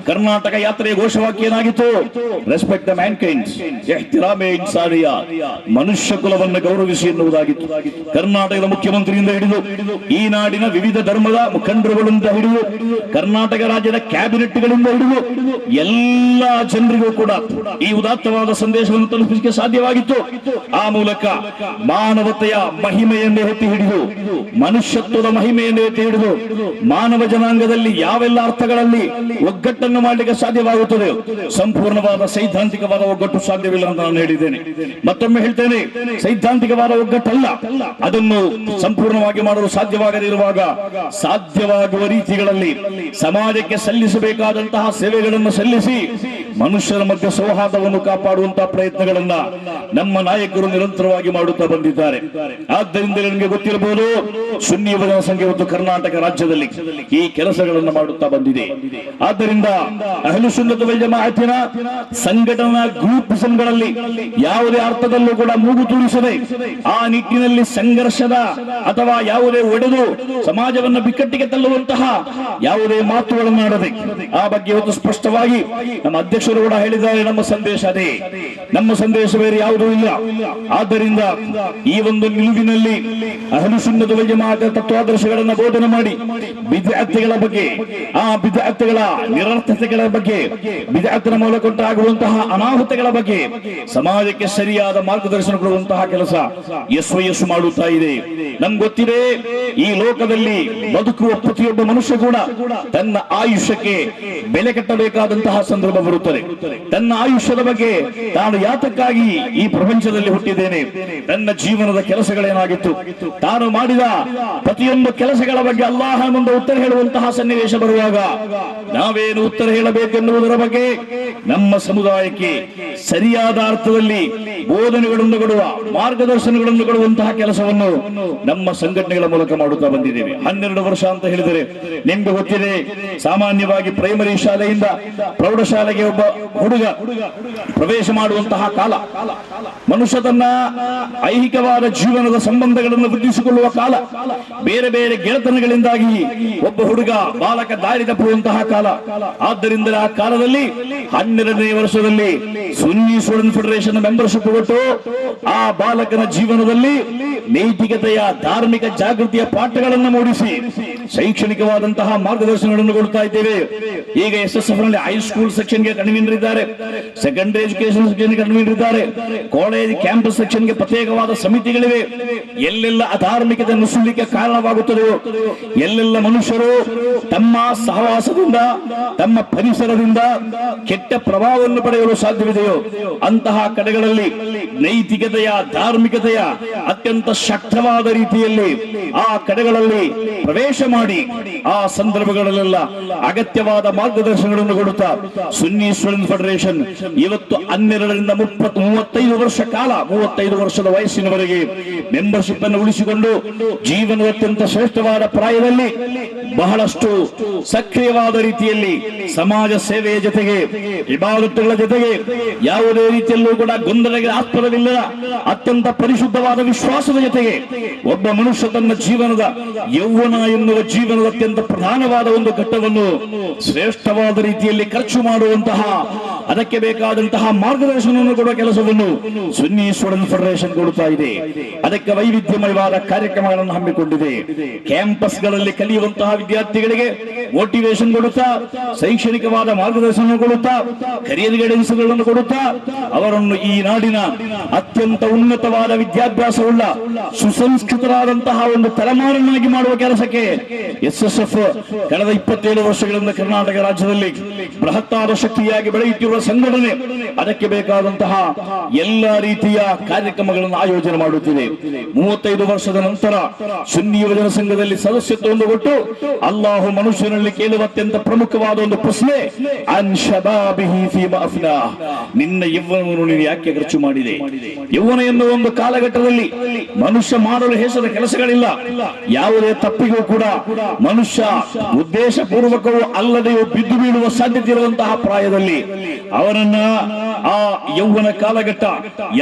ಕರ್ನಾಟಕ ಯಾತ್ರೆಯ ಘೋಷವಾಕ್ಯ ಏನಾಗಿತ್ತು? ರೆಸ್ಪೆಕ್ಟ್ ದ ಮ್ಯಾನ್ಕೈಂಡ್ಸ್, ಇಹ್ತಿರಾಮೆ ಇನ್ಸಾನಿಯಾ, ಮನುಷ್ಯ ಕುಲವನ್ನು ಗೌರವಿಸಿ ಎನ್ನುವುದಾಗಿತ್ತು. ಕರ್ನಾಟಕದ ಮುಖ್ಯಮಂತ್ರಿಯಿಂದ ಹಿಡಿದು ಈ ನಾಡಿನ ವಿವಿಧ ಧರ್ಮದ ಮುಖಂಡರುಗಳಿಂದ ಹಿಡಿದು ಕರ್ನಾಟಕ ರಾಜ್ಯದ ಕ್ಯಾಬಿನೆಟ್ಗಳಿಂದ ಹಿಡಿದು ಎಲ್ಲಾ ಜನರಿಗೂ ಕೂಡ ಈ ಉದಾತ್ತವಾದ ಸಂದೇಶವನ್ನು ತಲುಪಿಸಲಿಕ್ಕೆ ಸಾಧ್ಯವಾಗಿತ್ತು. ಆ ಮೂಲಕ ಮಾನವತೆಯ ಮಹಿಮೆಯನ್ನು ಎತ್ತಿ ಹಿಡಿದು, ಮನುಷ್ಯತ್ವದ ಮಹಿಮೆಯನ್ನು ಎತ್ತಿ ಹಿಡಿದು ಮಾನವ ಜನಾಂಗದಲ್ಲಿ ಯಾವೆಲ್ಲ ಅರ್ಥಗಳಲ್ಲಿ ಒಗ್ಗಟ್ಟನ್ನು ಮಾಡಲಿಕ್ಕೆ ಸಾಧ್ಯವಾಗುತ್ತದೆ, ಸಂಪೂರ್ಣವಾದ ಸೈದ್ಧಾಂತಿಕವಾದ ಒಗ್ಗಟ್ಟು ಸಾಧ್ಯವಿಲ್ಲ ಅಂತ ನಾನು ಹೇಳಿದ್ದೇನೆ. ಮತ್ತೊಮ್ಮೆ ಹೇಳ್ತೇನೆ, ಸೈದ್ಧಾಂತಿಕವಾದ ಒಗ್ಗಟ್ಟಲ್ಲ, ಅದನ್ನು ಸಂಪೂರ್ಣವಾಗಿ ಮಾಡಲು ಸಾಧ್ಯವಾಗದಿರುವಾಗ ಸಾಧ್ಯವಾಗುವ ರೀತಿಗಳಲ್ಲಿ ಸಮಾಜಕ್ಕೆ ಸಲ್ಲಿಸಬೇಕಾದಂತಹ ಸೇವೆಗಳನ್ನು ಸಲ್ಲಿಸಿ ಮನುಷ್ಯರ ಮಧ್ಯೆ ಸೌಹಾರ್ದವನ್ನು ಕಾಪಾಡುವಂತಹ ಪ್ರಯತ್ನಗಳನ್ನ ನಮ್ಮ ನಾಯಕರು ನಿರಂತರವಾಗಿ ಮಾಡುತ್ತಾ ಬಂದಿದ್ದಾರೆ. ಆದ್ದರಿಂದ ನಿಮಗೆ ಗೊತ್ತಿರಬಹುದು, ಸುನ್ನಿ ಯುವಜನ ಸಂಘ ಇವತ್ತು ಕರ್ನಾಟಕ ರಾಜ್ಯದಲ್ಲಿ ಈ ಕೆಲಸಗಳನ್ನು ಮಾಡುತ್ತಾ ಬಂದಿದೆ. ಆದ್ದರಿಂದ ಅಹ್ಲು ಸುನ್ನತ್ ವಲ್ ಜಮಾಅತಿನ ಸಂಘಟನಾ ಗ್ರೂಪ್ಗಳಲ್ಲಿ ಯಾವುದೇ ಅರ್ಥದಲ್ಲೂ ಕೂಡ ಮೂಗು ತೂರಿಸದೆ ಆ ನಿಟ್ಟಿನಲ್ಲಿ ಸಂಘರ್ಷದ ಅಥವಾ ಯಾವುದೇ ಒಡೆದು ಸಮಾಜವನ್ನು ಬಿಕ್ಕಟ್ಟಿಗೆ ತಳ್ಳುವಂತಹ ಯಾವುದೇ ಮಾತುಗಳನ್ನಾಡದೆ ಆ ಬಗ್ಗೆ ಇವತ್ತು ಸ್ಪಷ್ಟವಾಗಿ ನಮ್ಮ ಅಧ್ಯಕ್ಷರು ಕೂಡ ಹೇಳಿದ್ದಾರೆ. ನಮ್ಮ ಸಂದೇಶ ಅದೇ, ನಮ್ಮ ಸಂದೇಶ ಬೇರೆ ಯಾವುದೂ ಇಲ್ಲ. ಆದ್ದರಿಂದ ಈ ಒಂದು ನಿಲುವಿನಲ್ಲಿ ಅಹ್ಲು ಸುನ್ನತ್ ವಲ್ ಜಮಾಅತ್ ತತ್ವಾದರ್ಶಗಳನ್ನು ಬೋಧನೆ ಮಾಡಿ ಬಿದ್ಅತ್ಗಳ ಬಗ್ಗೆ, ಆ ಬಿದ್ಅತ್ಗಳ ನಿರರ್ಥತೆಗಳ ಬಗ್ಗೆ, ಬಿದ್ಅತ್ನ ಮೂಲಕ ಉಂಟಾಗುವಂತಹ ಅನಾಹುತಗಳ ಬಗ್ಗೆ ಸಮಾಜಕ್ಕೆ ಸರಿಯಾದ ಮಾರ್ಗದರ್ಶನ ಕೊಡುವಂತಹ ಕೆಲಸ ಯಶಸ್ಸು ಮಾಡುತ್ತಾ ಇದೆ. ನಮ್ಗೆ ಗೊತ್ತಿದೆ, ಈ ಲೋಕದಲ್ಲಿ ಬದುಕುವ ಪ್ರತಿಯೊಬ್ಬ ಮನುಷ್ಯ ಕೂಡ ತನ್ನ ಆಯುಷ್ಯಕ್ಕೆ ಬೆಲೆ ಕಟ್ಟಬೇಕಾದಂತಹ ಸಂದರ್ಭ ಬರುತ್ತದೆ. ತನ್ನ ಆಯುಷ್ಯದ ಬಗ್ಗೆ, ತಾನು ಯಾತಕ್ಕಾಗಿ ಈ ಪ್ರಪಂಚದಲ್ಲಿ ಹುಟ್ಟಿದ್ದೇನೆ, ತನ್ನ ಜೀವನದ ಕೆಲಸಗಳೇನಾಗಿತ್ತು, ತಾನು ಮಾಡಿದ ಪ್ರತಿಯೊಂದು ಕೆಲಸಗಳ ಬಗ್ಗೆ ಅಲ್ಲಾಹನ ಮುಂದೆ ಉತ್ತರ ಹೇಳುವಂತಹ ಸನ್ನಿವೇಶ ಬರುವಾಗ ನಾವೇನು ಉತ್ತರ ಹೇಳಬೇಕೆನ್ನುವುದರ ಬಗ್ಗೆ ನಮ್ಮ ಸಮುದಾಯಕ್ಕೆ ಸರಿಯಾದ ಅರ್ಥದಲ್ಲಿ ಬೋಧನೆಗಳನ್ನು ಕೊಡುವ, ಮಾರ್ಗದರ್ಶನಗಳನ್ನು ಕೊಡುವಂತಹ ಕೆಲಸವನ್ನು ನಮ್ಮ ಸಂಘಟನೆಗಳ ಮೂಲಕ ಮಾಡುತ್ತಾ ಬಂದಿದ್ದೇವೆ. 12 ವರ್ಷ ಅಂತ ಹೇಳಿದರೆ ನಿಮ್ಗೆ ಗೊತ್ತಿದೆ, ಸಾಮಾನ್ಯವಾಗಿ ಪ್ರೈಮರಿ ಶಾಲೆಯಿಂದ ಪ್ರೌಢಶಾಲೆಗೆ ಒಬ್ಬ ಹುಡುಗ ಪ್ರವೇಶ ಮಾಡುವಂತಹ ಕಾಲ, ಮನುಷ್ಯ ತನ್ನ ಐಹಿಕವಾದ ಜೀವನದ ಸಂಬಂಧಗಳನ್ನು ವೃದ್ಧಿಸಿಕೊಳ್ಳುವ ಕಾಲ, ಬೇರೆ ಬೇರೆ ಗೆಳೆತನಗಳಿಂದಾಗಿ ಒಬ್ಬ ಹುಡುಗ ಬಾಲಕ ದಾರಿ ತಪ್ಪುವಂತಹ ಕಾಲ. ಆದ್ದರಿಂದ ಆ ಕಾಲದಲ್ಲಿ 12ನೇ ವರ್ಷದಲ್ಲಿ ಸುನ್ನಿ ಸ್ಟೂಡೆಂಟ್ ಫೆಡರೇಷನ್ ಮೆಂಬರ್ಶಿಪ್ ಕೊಟ್ಟು ಆ ಬಾಲಕನ ಜೀವನದಲ್ಲಿ ನೈತಿಕತೆಯ, ಧಾರ್ಮಿಕ ಜಾಗೃತಿಯ ಪಾಠಗಳನ್ನು ಮೂಡಿಸಿ ಶೈಕ್ಷಣಿಕವಾದಂತಹ ಮಾರ್ಗದರ್ಶನಗಳನ್ನು ಕೊಡ್ತಾ ಇದ್ದೇವೆ. ಈಗ SSF ನಲ್ಲಿ ಹೈಸ್ಕೂಲ್ ಸೆಕ್ಷನ್ ಗೆ ಕನ್ವೀನರ್ ಇದ್ದಾರೆ, ಸೆಕೆಂಡರಿ ಎಜುಕೇಶನ್ ಸೆಕ್ಷನ್ ಗೆ ಕನ್ವೀನರ್ ಇದ್ದಾರೆ, ಕಾಲೇಜ್ ಕ್ಯಾಂಪಸ್ ಸೆಕ್ಷನ್ ಗೆ ಪ್ರತ್ಯೇಕವಾದ ಸಮಿತಿಗಳಿವೆ. ಎಲ್ಲೆಲ್ಲ ಅಧಾರ್ಮಿಕತೆ ನುಸುಳಲಿಕ್ಕೆ ಕಾರಣವಾಗುತ್ತದೆಯೋ, ಎಲ್ಲೆಲ್ಲ ಮನುಷ್ಯರು ತಮ್ಮ ಸಹವಾಸದಿಂದ, ತಮ್ಮ ಪರಿಸರದಿಂದ ಕೆಟ್ಟ ಪ್ರಭಾವವನ್ನು ಪಡೆಯಲು ಸಾಧ್ಯವಿದೆಯೋ ಅಂತಹ ಕಡೆಗಳಲ್ಲಿ ನೈತಿಕತೆಯ, ಧಾರ್ಮಿಕತೆಯ ಅತ್ಯಂತ ಶಕ್ತವಾದ ರೀತಿಯಲ್ಲಿ ಆ ಕಡೆಗಳಲ್ಲಿ ಪ್ರವೇಶ ಮಾಡಿ ಆ ಸಂದರ್ಭಗಳಲ್ಲೆಲ್ಲ ಅಗತ್ಯವಾದ ಮಾರ್ಗದರ್ಶನಗಳನ್ನು ಕೊಡುತ್ತಾ ಸುನ್ನಿ ಸ್ಟೂಡೆಂಟ್ ಫೆಡರೇಷನ್ ಇವತ್ತು 12ರಿಂದ 35 ವರ್ಷ ಕಾಲ, 35 ವರ್ಷದ ವಯಸ್ಸಿನವರೆಗೆ ಮೆಂಬರ್ಶಿಪ್ ಅನ್ನು ಉಳಿಸಿಕೊಂಡು ಜೀವನದ ಅತ್ಯಂತ ಶ್ರೇಷ್ಠವಾದ ಪ್ರಾಯದಲ್ಲಿ ಬಹಳಷ್ಟು ಸಕ್ರಿಯವಾದ ರೀತಿಯಲ್ಲಿ ಸಮಾಜ ಸೇವೆಯ ಜೊತೆಗೆ, ಇಬಾದತ್ತುಗಳ ಜೊತೆಗೆ ಯಾವುದೇ ರೀತಿಯಲ್ಲೂ ಕೂಡ ಗೊಂದಲಕ್ಕೆ ಆಸ್ಪದವಿಲ್ಲದ ಅತ್ಯಂತ ಪರಿಶುದ್ಧವಾದ ವಿಶ್ವಾಸದ ಜೊತೆಗೆ ಒಬ್ಬ ಮನುಷ್ಯ ತನ್ನ ಜೀವನದ ಯೌವನ ಎನ್ನುವ ಜೀವನದ ಅತ್ಯಂತ ಪ್ರಧಾನವಾದ ಒಂದು ಘಟ್ಟವನ್ನು ಶ್ರೇಷ್ಠವಾದ ರೀತಿಯಲ್ಲಿ ಖರ್ಚು ಮಾಡುವಂತಹ ಅದಕ್ಕೆ ಬೇಕಾದಂತಹ ಮಾರ್ಗದರ್ಶನವನ್ನು ಕೊಡುವ ಕೆಲಸವನ್ನು ಸುನ್ನಿ ಸ್ಟೂಡೆಂಟ್ ಫೆಡರೇಷನ್ ಕೊಡುತ್ತಾ ಇದೆ. ಅದಕ್ಕೆ ವೈವಿಧ್ಯಮಯವಾದ ಕಾರ್ಯಕ್ರಮಗಳನ್ನು ಹಮ್ಮಿಕೊಂಡಿದೆ. ಕ್ಯಾಂಪಸ್ಗಳಲ್ಲಿ ಕಲಿಯುವಂತಹ ವಿದ್ಯಾರ್ಥಿಗಳಿಗೆ ಮೋಟಿವೇಶನ್ ಕೊಡುತ್ತಾ, ಶೈಕ್ಷಣಿಕವಾದ ಮಾರ್ಗದರ್ಶನ ಕೊಡುತ್ತಾ, ಕರಿಯರ್ ಗೈಡೆನ್ಸ್ಗಳನ್ನು ಕೊಡುತ್ತಾ ಅವರನ್ನು ಈ ನಾಡಿನ ಅತ್ಯಂತ ಉನ್ನತವಾದ ವಿದ್ಯಾಭ್ಯಾಸವುಳ್ಳ ಸುಸಂಸ್ಕೃತರಾದಂತಹ ಒಂದು ತಲೆಮಾರನ್ನಾಗಿ ಮಾಡುವ ಕೆಲಸಕ್ಕೆ SSF ಕಳೆದ 27 ವರ್ಷಗಳಿಂದ ಕರ್ನಾಟಕ ರಾಜ್ಯದಲ್ಲಿ ಬೃಹತ್ತಾದ ಶಕ್ತಿಯಾಗಿ ಬೆಳೆಯುತ್ತಿರುವ ಸಂಘಟನೆ. ಅದಕ್ಕೆ ಬೇಕಾದಂತಹ ಎಲ್ಲ ರೀತಿಯ ಕಾರ್ಯಕ್ರಮಗಳನ್ನು ಆಯೋಜನೆ ಮಾಡುತ್ತಿದೆ. 35 ವರ್ಷದ ನಂತರ ಸುನ್ನಿ ಯುವಜನ ಸಂಘದಲ್ಲಿ ಸದಸ್ಯತ್ವವನ್ನು ಕೊಟ್ಟು ಅಲ್ಲಾಹು ಮನುಷ್ಯನಲ್ಲಿ ಕೇಳುವ ಅತ್ಯಂತ ಪ್ರಮುಖವಾದ ಒಂದು ಪ್ರಶ್ನೆ, ಅನ್ ಶಬಾಬಿಹಿ ಫೀಮಾ ಅಫ್ನಾ, ನಿನ್ನ ಯೌವನವನ್ನು ನೀನು ಯಾಕೆ ಖರ್ಚು ಮಾಡಿದೆ? ಯೌವನ ಎನ್ನುವ ಒಂದು ಕಾಲಘಟ್ಟದಲ್ಲಿ ಮನುಷ್ಯ ಮಾಡಲು ಹೆಸರ ಕೆಲಸಗಳಿಲ್ಲ. ಯಾವುದೇ ತಪ್ಪಿಗೂ ಕೂಡ ಮನುಷ್ಯ ಉದ್ದೇಶ ಪೂರ್ವಕವೂ ಅಲ್ಲದೆಯೂ ಬಿದ್ದು ಬೀಳುವ ಸಾಧ್ಯತೆ ಇರುವಂತಹ ಪ್ರಾಯದಲ್ಲಿ ಅವರನ್ನ ಆ ಯೌವನ ಕಾಲಘಟ್ಟ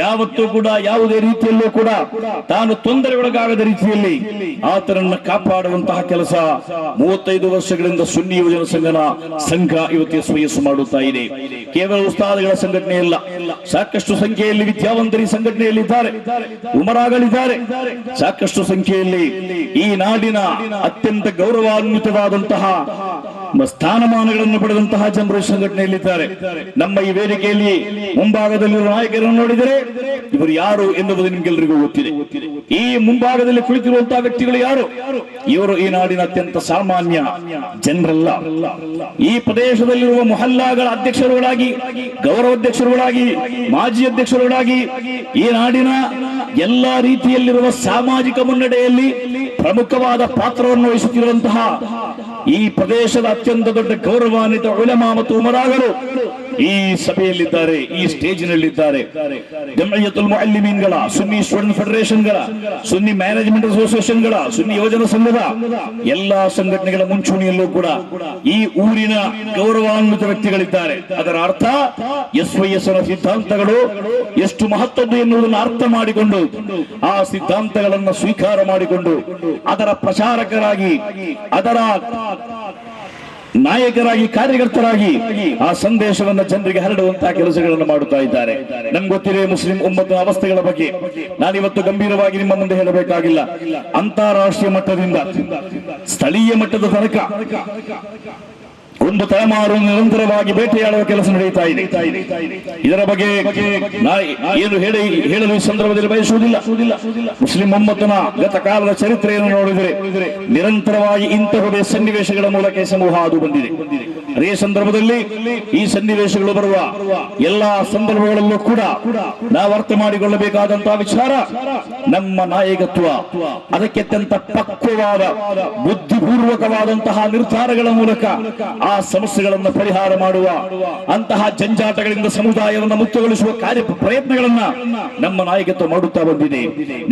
ಯಾವತ್ತೂ ಕೂಡ ಯಾವುದೇ ರೀತಿಯಲ್ಲೂ ಕೂಡ ತಾನು ತೊಂದರೆಗೊಳಗಾಗದ ರೀತಿಯಲ್ಲಿ ಆತನನ್ನ ಕಾಪಾಡುವಂತಹ ಕೆಲಸ 35 ವರ್ಷಗಳಿಂದ ಸುನ್ನಿ ಯುವಜನ ಸಂಘ ಇವತ್ತು ಸ್ವಯಸ್ಸು ಮಾಡುತ್ತಾ ಇದೆ. ಕೇವಲ ಉಸ್ತಾದಗಳ ಸಂಘಟನೆಯಲ್ಲ, ಸಾಕಷ್ಟು ಸಂಖ್ಯೆಯಲ್ಲಿ ವಿದ್ಯಾವಂತರಿ ಸಂಘಟನೆಯಲ್ಲಿದ್ದಾರೆ, ಉಮರಾಗಳಿದ್ದಾರೆ, ಸಾಕಷ್ಟು ಸಂಖ್ಯೆಯಲ್ಲಿ ಈ ನಾಡಿನ ಅತ್ಯಂತ ಗೌರವಾನ್ವಿತವಾದಂತಹ ಸ್ಥಾನಮಾನಗಳನ್ನು ಪಡೆದಂತಹ ಜನರು ಸಂಘಟನೆಯಲ್ಲಿದ್ದಾರೆ. ನಮ್ಮ ಈ ವೇದಿಕೆಯಲ್ಲಿ ಮುಂಭಾಗದಲ್ಲಿರುವ ನಾಯಕರನ್ನು ನೋಡಿದರೆ ಇವರು ಯಾರು ಎನ್ನುವುದು ನಿಮ್ಗೆಲ್ಲರಿಗೂ ಗೊತ್ತಿದೆ. ಈ ಮುಂಭಾಗದಲ್ಲಿ ಕುಳಿತಿರುವಂತಹ ವ್ಯಕ್ತಿಗಳು ಯಾರು? ಇವರು ಈ ನಾಡಿನ ಅತ್ಯಂತ ಸಾಮಾನ್ಯ ಜನರಲ್ಲ. ಈ ಪ್ರದೇಶದಲ್ಲಿರುವ ಮೊಹಲ್ಲಾಗಳ ಅಧ್ಯಕ್ಷರುಗಳಾಗಿ, ಗೌರವಾಧ್ಯಕ್ಷರುಗಳಾಗಿ, ಮಾಜಿ ಅಧ್ಯಕ್ಷರುಗಳಾಗಿ ಈ ನಾಡಿನ ಎಲ್ಲಾ ರೀತಿಯಲ್ಲಿರುವ ಸಾಮಾಜಿಕ ಮುನ್ನಡೆಯಲ್ಲಿ ಪ್ರಮುಖವಾದ ಪಾತ್ರವನ್ನು ವಹಿಸುತ್ತಿರುವಂತಹ ಈ ಪ್ರದೇಶದ ಅತ್ಯಂತ ದೊಡ್ಡ ಗೌರವಾನ್ವಿತ ಉಲಮಾ ಮತ್ತು ಉಮರಾಗಳು ಈ ಸಭೆಯಲ್ಲಿದ್ದಾರೆ, ಈ ಸ್ಟೇಜಿನಲ್ಲಿದ್ದಾರೆ. ಜಮಯಿಯತುಲ್ ಮುಅಲ್ಲಿಮೀನ್ಗಳ, ಸುನ್ನಿ ಸ್ಟೂಡೆಂಟ್ ಫೆಡರೇಷನ್ಗಳ, ಸುನ್ನಿ ಮ್ಯಾನೇಜ್ಮೆಂಟ್ ಅಸೋಸಿಯೇಷನ್ಗಳ, ಸುನ್ನಿ ಯುವಜನ ಸಂಘದ ಎಲ್ಲಾ ಸಂಘಟನೆಗಳ ಮುಂಚೂಣಿಯಲ್ಲೂ ಕೂಡ ಈ ಊರಿನ ಗೌರವಾನ್ವಿತ ವ್ಯಕ್ತಿಗಳಿದ್ದಾರೆ. ಅದರ ಅರ್ಥ SYS ನ ಸಿದ್ಧಾಂತಗಳು ಎಷ್ಟು ಮಹತ್ವದ್ದು ಎನ್ನುವುದನ್ನು ಅರ್ಥ ಮಾಡಿಕೊಂಡು ಆ ಸಿದ್ಧಾಂತಗಳನ್ನು ಸ್ವೀಕಾರ ಮಾಡಿಕೊಂಡು ಅದರ ಪ್ರಚಾರಕರಾಗಿ, ಅದರ ನಾಯಕರಾಗಿ, ಕಾರ್ಯಕರ್ತರಾಗಿ ಆ ಸಂದೇಶವನ್ನು ಜನರಿಗೆ ಹರಡುವಂತಹ ಕೆಲಸಗಳನ್ನು ಮಾಡುತ್ತಾ ಇದ್ದಾರೆ. ನಮ್ಗೆ ಗೊತ್ತಿದೆ ಮುಸ್ಲಿಂ ಉಮ್ಮತ್ತಿನ ಅವಸ್ಥೆಗಳ ಬಗ್ಗೆ ನಾನಿವತ್ತು ಗಂಭೀರವಾಗಿ ನಿಮ್ಮ ಮುಂದೆ ಹೇಳಬೇಕಾಗಿಲ್ಲ. ಅಂತಾರಾಷ್ಟ್ರೀಯ ಮಟ್ಟದಿಂದ ಸ್ಥಳೀಯ ಮಟ್ಟದ ತನಕ ಒಂದು ತಲೆಮಾರು ನಿರಂತರವಾಗಿ ಬೇಟೆಯಾಡುವ ಕೆಲಸ ನಡೆಯುತ್ತಾ ಇದೆ. ಇದರ ಬಗ್ಗೆ ಏನು ಹೇಳಲು ಈ ಸಂದರ್ಭದಲ್ಲಿ ಬಯಸುವುದಿಲ್ಲ. ಮುಸ್ಲಿಂ ಉಮ್ಮತ್ತಿನ ಗತ ಕಾಲದ ಚರಿತ್ರೆಯನ್ನು ನೋಡಿದರೆ ನಿರಂತರವಾಗಿ ಇಂತಹುದೇ ಸನ್ನಿವೇಶಗಳ ಮೂಲಕ ಸಮೂಹ ಅದು ಬಂದಿದೆ. ಅದೇ ಸಂದರ್ಭದಲ್ಲಿ ಈ ಸನ್ನಿವೇಶಗಳು ಬರುವ ಎಲ್ಲಾ ಸಂದರ್ಭಗಳಲ್ಲೂ ಕೂಡ ನಾವು ಅರ್ಥ ಮಾಡಿಕೊಳ್ಳಬೇಕಾದಂತಹ ವಿಚಾರ, ನಮ್ಮ ನಾಯಕತ್ವ ಅದಕ್ಕೆ ಅತ್ಯಂತ ಪಕ್ವವಾದ ಬುದ್ಧಿಪೂರ್ವಕವಾದಂತಹ ನಿರ್ಧಾರಗಳ ಮೂಲಕ ಆ ಸಮಸ್ಯೆಗಳನ್ನು ಪರಿಹಾರ ಮಾಡುವ, ಅಂತಹ ಜಂಜಾಟಗಳಿಂದ ಸಮುದಾಯವನ್ನು ಮುಕ್ತಗೊಳಿಸುವ ಪ್ರಯತ್ನಗಳನ್ನ ನಮ್ಮ ನಾಯಕತ್ವ ಮಾಡುತ್ತಾ ಬಂದಿದೆ.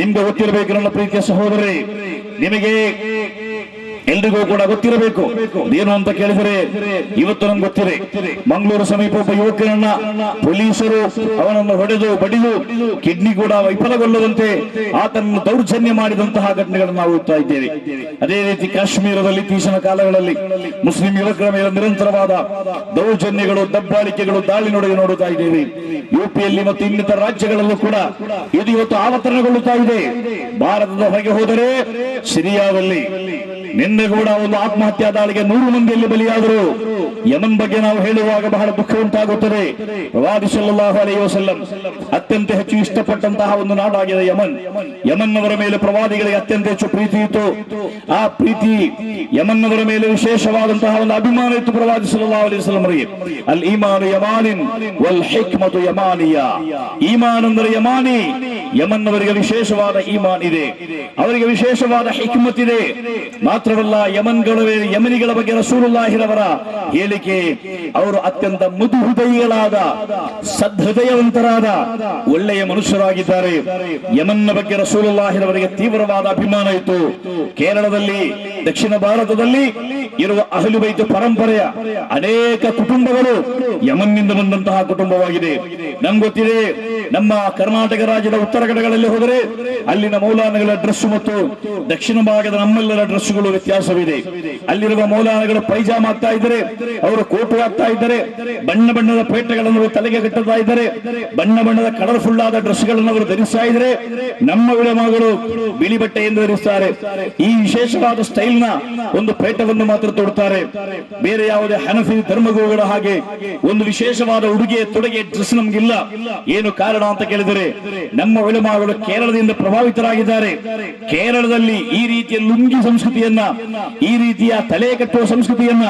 ನಿಮ್ಗೆ ಗೊತ್ತಿರಬೇಕು ನನ್ನ ಪ್ರೀತಿಯ ಸಹೋದರರೇ, ನಿಮಗೆ ಎಲ್ರಿಗೂ ಕೂಡ ಗೊತ್ತಿರಬೇಕು. ಏನು ಅಂತ ಕೇಳಿದರೆ ಇವತ್ತು ನಮ್ಗೆ ಗೊತ್ತಿದೆ, ಮಂಗಳೂರು ಸಮೀಪ ಒಬ್ಬ ಯುವಕನನ್ನ ಪೊಲೀಸರು ಅವನನ್ನು ಹೊಡೆದು ಬಡಿದು ಕಿಡ್ನಿ ಕೂಡ ವಿಫಲಗೊಳ್ಳುವಂತೆ ಆತನನ್ನು ದೌರ್ಜನ್ಯ ಮಾಡಿದಂತಹ ಘಟನೆಗಳನ್ನು ನಾವು ಓದ್ತಾ ಇದ್ದೇವೆ. ಅದೇ ರೀತಿ ಕಾಶ್ಮೀರದಲ್ಲಿ ಇತ್ತೀಚಿನ ಕಾಲಗಳಲ್ಲಿ ಮುಸ್ಲಿಂ ಯುವಕರ ಮೇಲೆ ನಿರಂತರವಾದ ದೌರ್ಜನ್ಯಗಳು, ದಬ್ಬಾಳಿಕೆಗಳು, ದಾಳಿ ನೋಡುತ್ತಾ ಇದ್ದೇವೆ. UPಯಲ್ಲಿ ಮತ್ತು ಇನ್ನಿತರ ರಾಜ್ಯಗಳಲ್ಲೂ ಕೂಡ ಇದು ಇವತ್ತು ಆವರ್ತನಗೊಳ್ಳುತ್ತಾ ಇದೆ. ಭಾರತದ ಹೊರಗೆ ಹೋದರೆ ಸಿರಿಯಾದಲ್ಲಿ ನಿನ್ನೆ ಕೂಡ ಒಂದು ಆತ್ಮಹತ್ಯಾ ದಾಳಿಗೆ 100 ಮಂದಿಯಲ್ಲಿ ಬಲಿಯಾದರು. ಯಮನ್ ಬಗ್ಗೆ ನಾವು ಹೇಳುವಾಗ ಬಹಳ ದುಃಖ ಉಂಟಾಗುತ್ತದೆ. ಪ್ರವಾದಿ ಸಲ್ಲಲ್ಲಾಹು ಅಲೈಹಿ ವಸಲ್ಲಂ ಅತ್ಯಂತ ಹೆಚ್ಚು ಇಷ್ಟಪಟ್ಟಂತಹ ಒಂದು ನಾಡಾಗಿದೆ ಯಮನ್. ಯಮನ್ನವರ ಮೇಲೆ ಪ್ರವಾದಿಗಳಿಗೆ ಅತ್ಯಂತ ಹೆಚ್ಚು ಪ್ರೀತಿ ಇತ್ತು. ಆ ಪ್ರೀತಿ ಯಮನ್ನವರ ಮೇಲೆ ವಿಶೇಷವಾದಂತಹ ಒಂದು ಅಭಿಮಾನ ಇತ್ತು ಪ್ರವಾದಿ ಸಲ್ಲಲ್ಲಾಹು ಅಲೈಹಿ ವಸಲ್ಲಂ ಅವರಿಗೆ. ಅಲ್ ಈಮಾನು ಯಮಾನಿನ್ ವಲ್ ಹಿಕ್ಮತು ಯಮಾನಿಯಾ, ಈಮಾನ್ ಅಂದರೆ ಯಮಾನಿ, ಯಮನ್ನವರಿಗೆ ವಿಶೇಷವಾದ ಈಮಾನ್ ಇದೆ, ಅವರಿಗೆ ವಿಶೇಷವಾದ ಹಿಕ್ಮತ್ ಇದೆ. ಮಾತ್ರವಲ್ಲ, ಯಮನಿಗಳ ಬಗ್ಗೆ ರಸೂಲುಲ್ಲಾಹಿರವರ ಹೇಳಿಕೆ, ಅವರು ಅತ್ಯಂತ ಮೃದು ಹೃದಯಿಗಳಾದ, ಸದ್ಹೃದಯವಂತರಾದ ಒಳ್ಳೆಯ ಮನುಷ್ಯರಾಗಿದ್ದಾರೆ. ಯಮನ್ನ ಬಗ್ಗೆ ರಸೂಲುಲ್ಲಾಹಿರವರಿಗೆ ತೀವ್ರವಾದ ಅಭಿಮಾನ ಇತ್ತು. ಕೇರಳದಲ್ಲಿ, ದಕ್ಷಿಣ ಭಾರತದಲ್ಲಿ ಇರುವ ಅಹ್ಲು ಬೈತ್ ಪರಂಪರೆಯ ಅನೇಕ ಕುಟುಂಬಗಳು ಯಮನ್ನಿಂದ ಬಂದಂತಹ ಕುಟುಂಬವಾಗಿದೆ. ನಮ್ಗೆ ಗೊತ್ತಿದೆ, ನಮ್ಮ ಕರ್ನಾಟಕ ರಾಜ್ಯದ ಉತ್ತರ ಕಡೆಗಳಲ್ಲಿ ಹೋದರೆ ಅಲ್ಲಿನ ಮೌಲಾನಗಳ ಡ್ರೆಸ್ ಮತ್ತು ದಕ್ಷಿಣ ಭಾಗದ ನಮ್ಮೆಲ್ಲರ ಡ್ರೆಸ್ಗಳು ವ್ಯತ್ಯಾಸವಿದೆ. ಅಲ್ಲಿರುವ ಮೌಲಾನಗಳು ಪೈಜಾಮ ಆಗ್ತಾ ಇದ್ದಾರೆ, ಅವರು ಕೋಟು ಆಗ್ತಾ ಇದ್ದಾರೆ, ಬಣ್ಣ ಬಣ್ಣದ ಪೇಟೆಗಳನ್ನು ತಲೆಗೆ ಕಟ್ಟುತ್ತಾ ಇದ್ದಾರೆ, ಬಣ್ಣ ಬಣ್ಣದ ಕಲರ್ಫುಲ್ ಆದ ಡ್ರೆಸ್ ಗಳನ್ನು ಅವರು ಧರಿಸ್ತಾ ಇದ್ದಾರೆ. ನಮ್ಮ ಉಲಮಾಗಳು ಬಿಳಿ ಬಟ್ಟೆಯನ್ನು ಧರಿಸುತ್ತಾರೆ. ಈ ವಿಶೇಷವಾದ ಸ್ಟೈಲ್ ನ ಒಂದು ಪೇಟವನ್ನು ಮಾತ್ರ ತೊಡುತ್ತಾರೆ. ಬೇರೆ ಯಾವುದೇ ಹನಫಿ ಧರ್ಮಗುರುಗಳ ಹಾಗೆ ಒಂದು ವಿಶೇಷವಾದ ಉಡುಗೆ ತೊಡುಗೆ ಡ್ರೆಸ್ ನಮ್ಗಿಲ್ಲ. ಏನು ಕಾರಣ ಅಂತ ಕೇಳಿದರೆ, ನಮ್ಮ ಉಲಮಾಗಳು ಕೇರಳದಿಂದ ಪ್ರಭಾವಿತರಾಗಿದ್ದಾರೆ. ಕೇರಳದಲ್ಲಿ ಈ ರೀತಿಯ ಲುಂಗಿ ಸಂಸ್ಕೃತಿಯನ್ನ, ಈ ರೀತಿಯ ತಲೆ ಕಟ್ಟುವ ಸಂಸ್ಕೃತಿಯನ್ನ,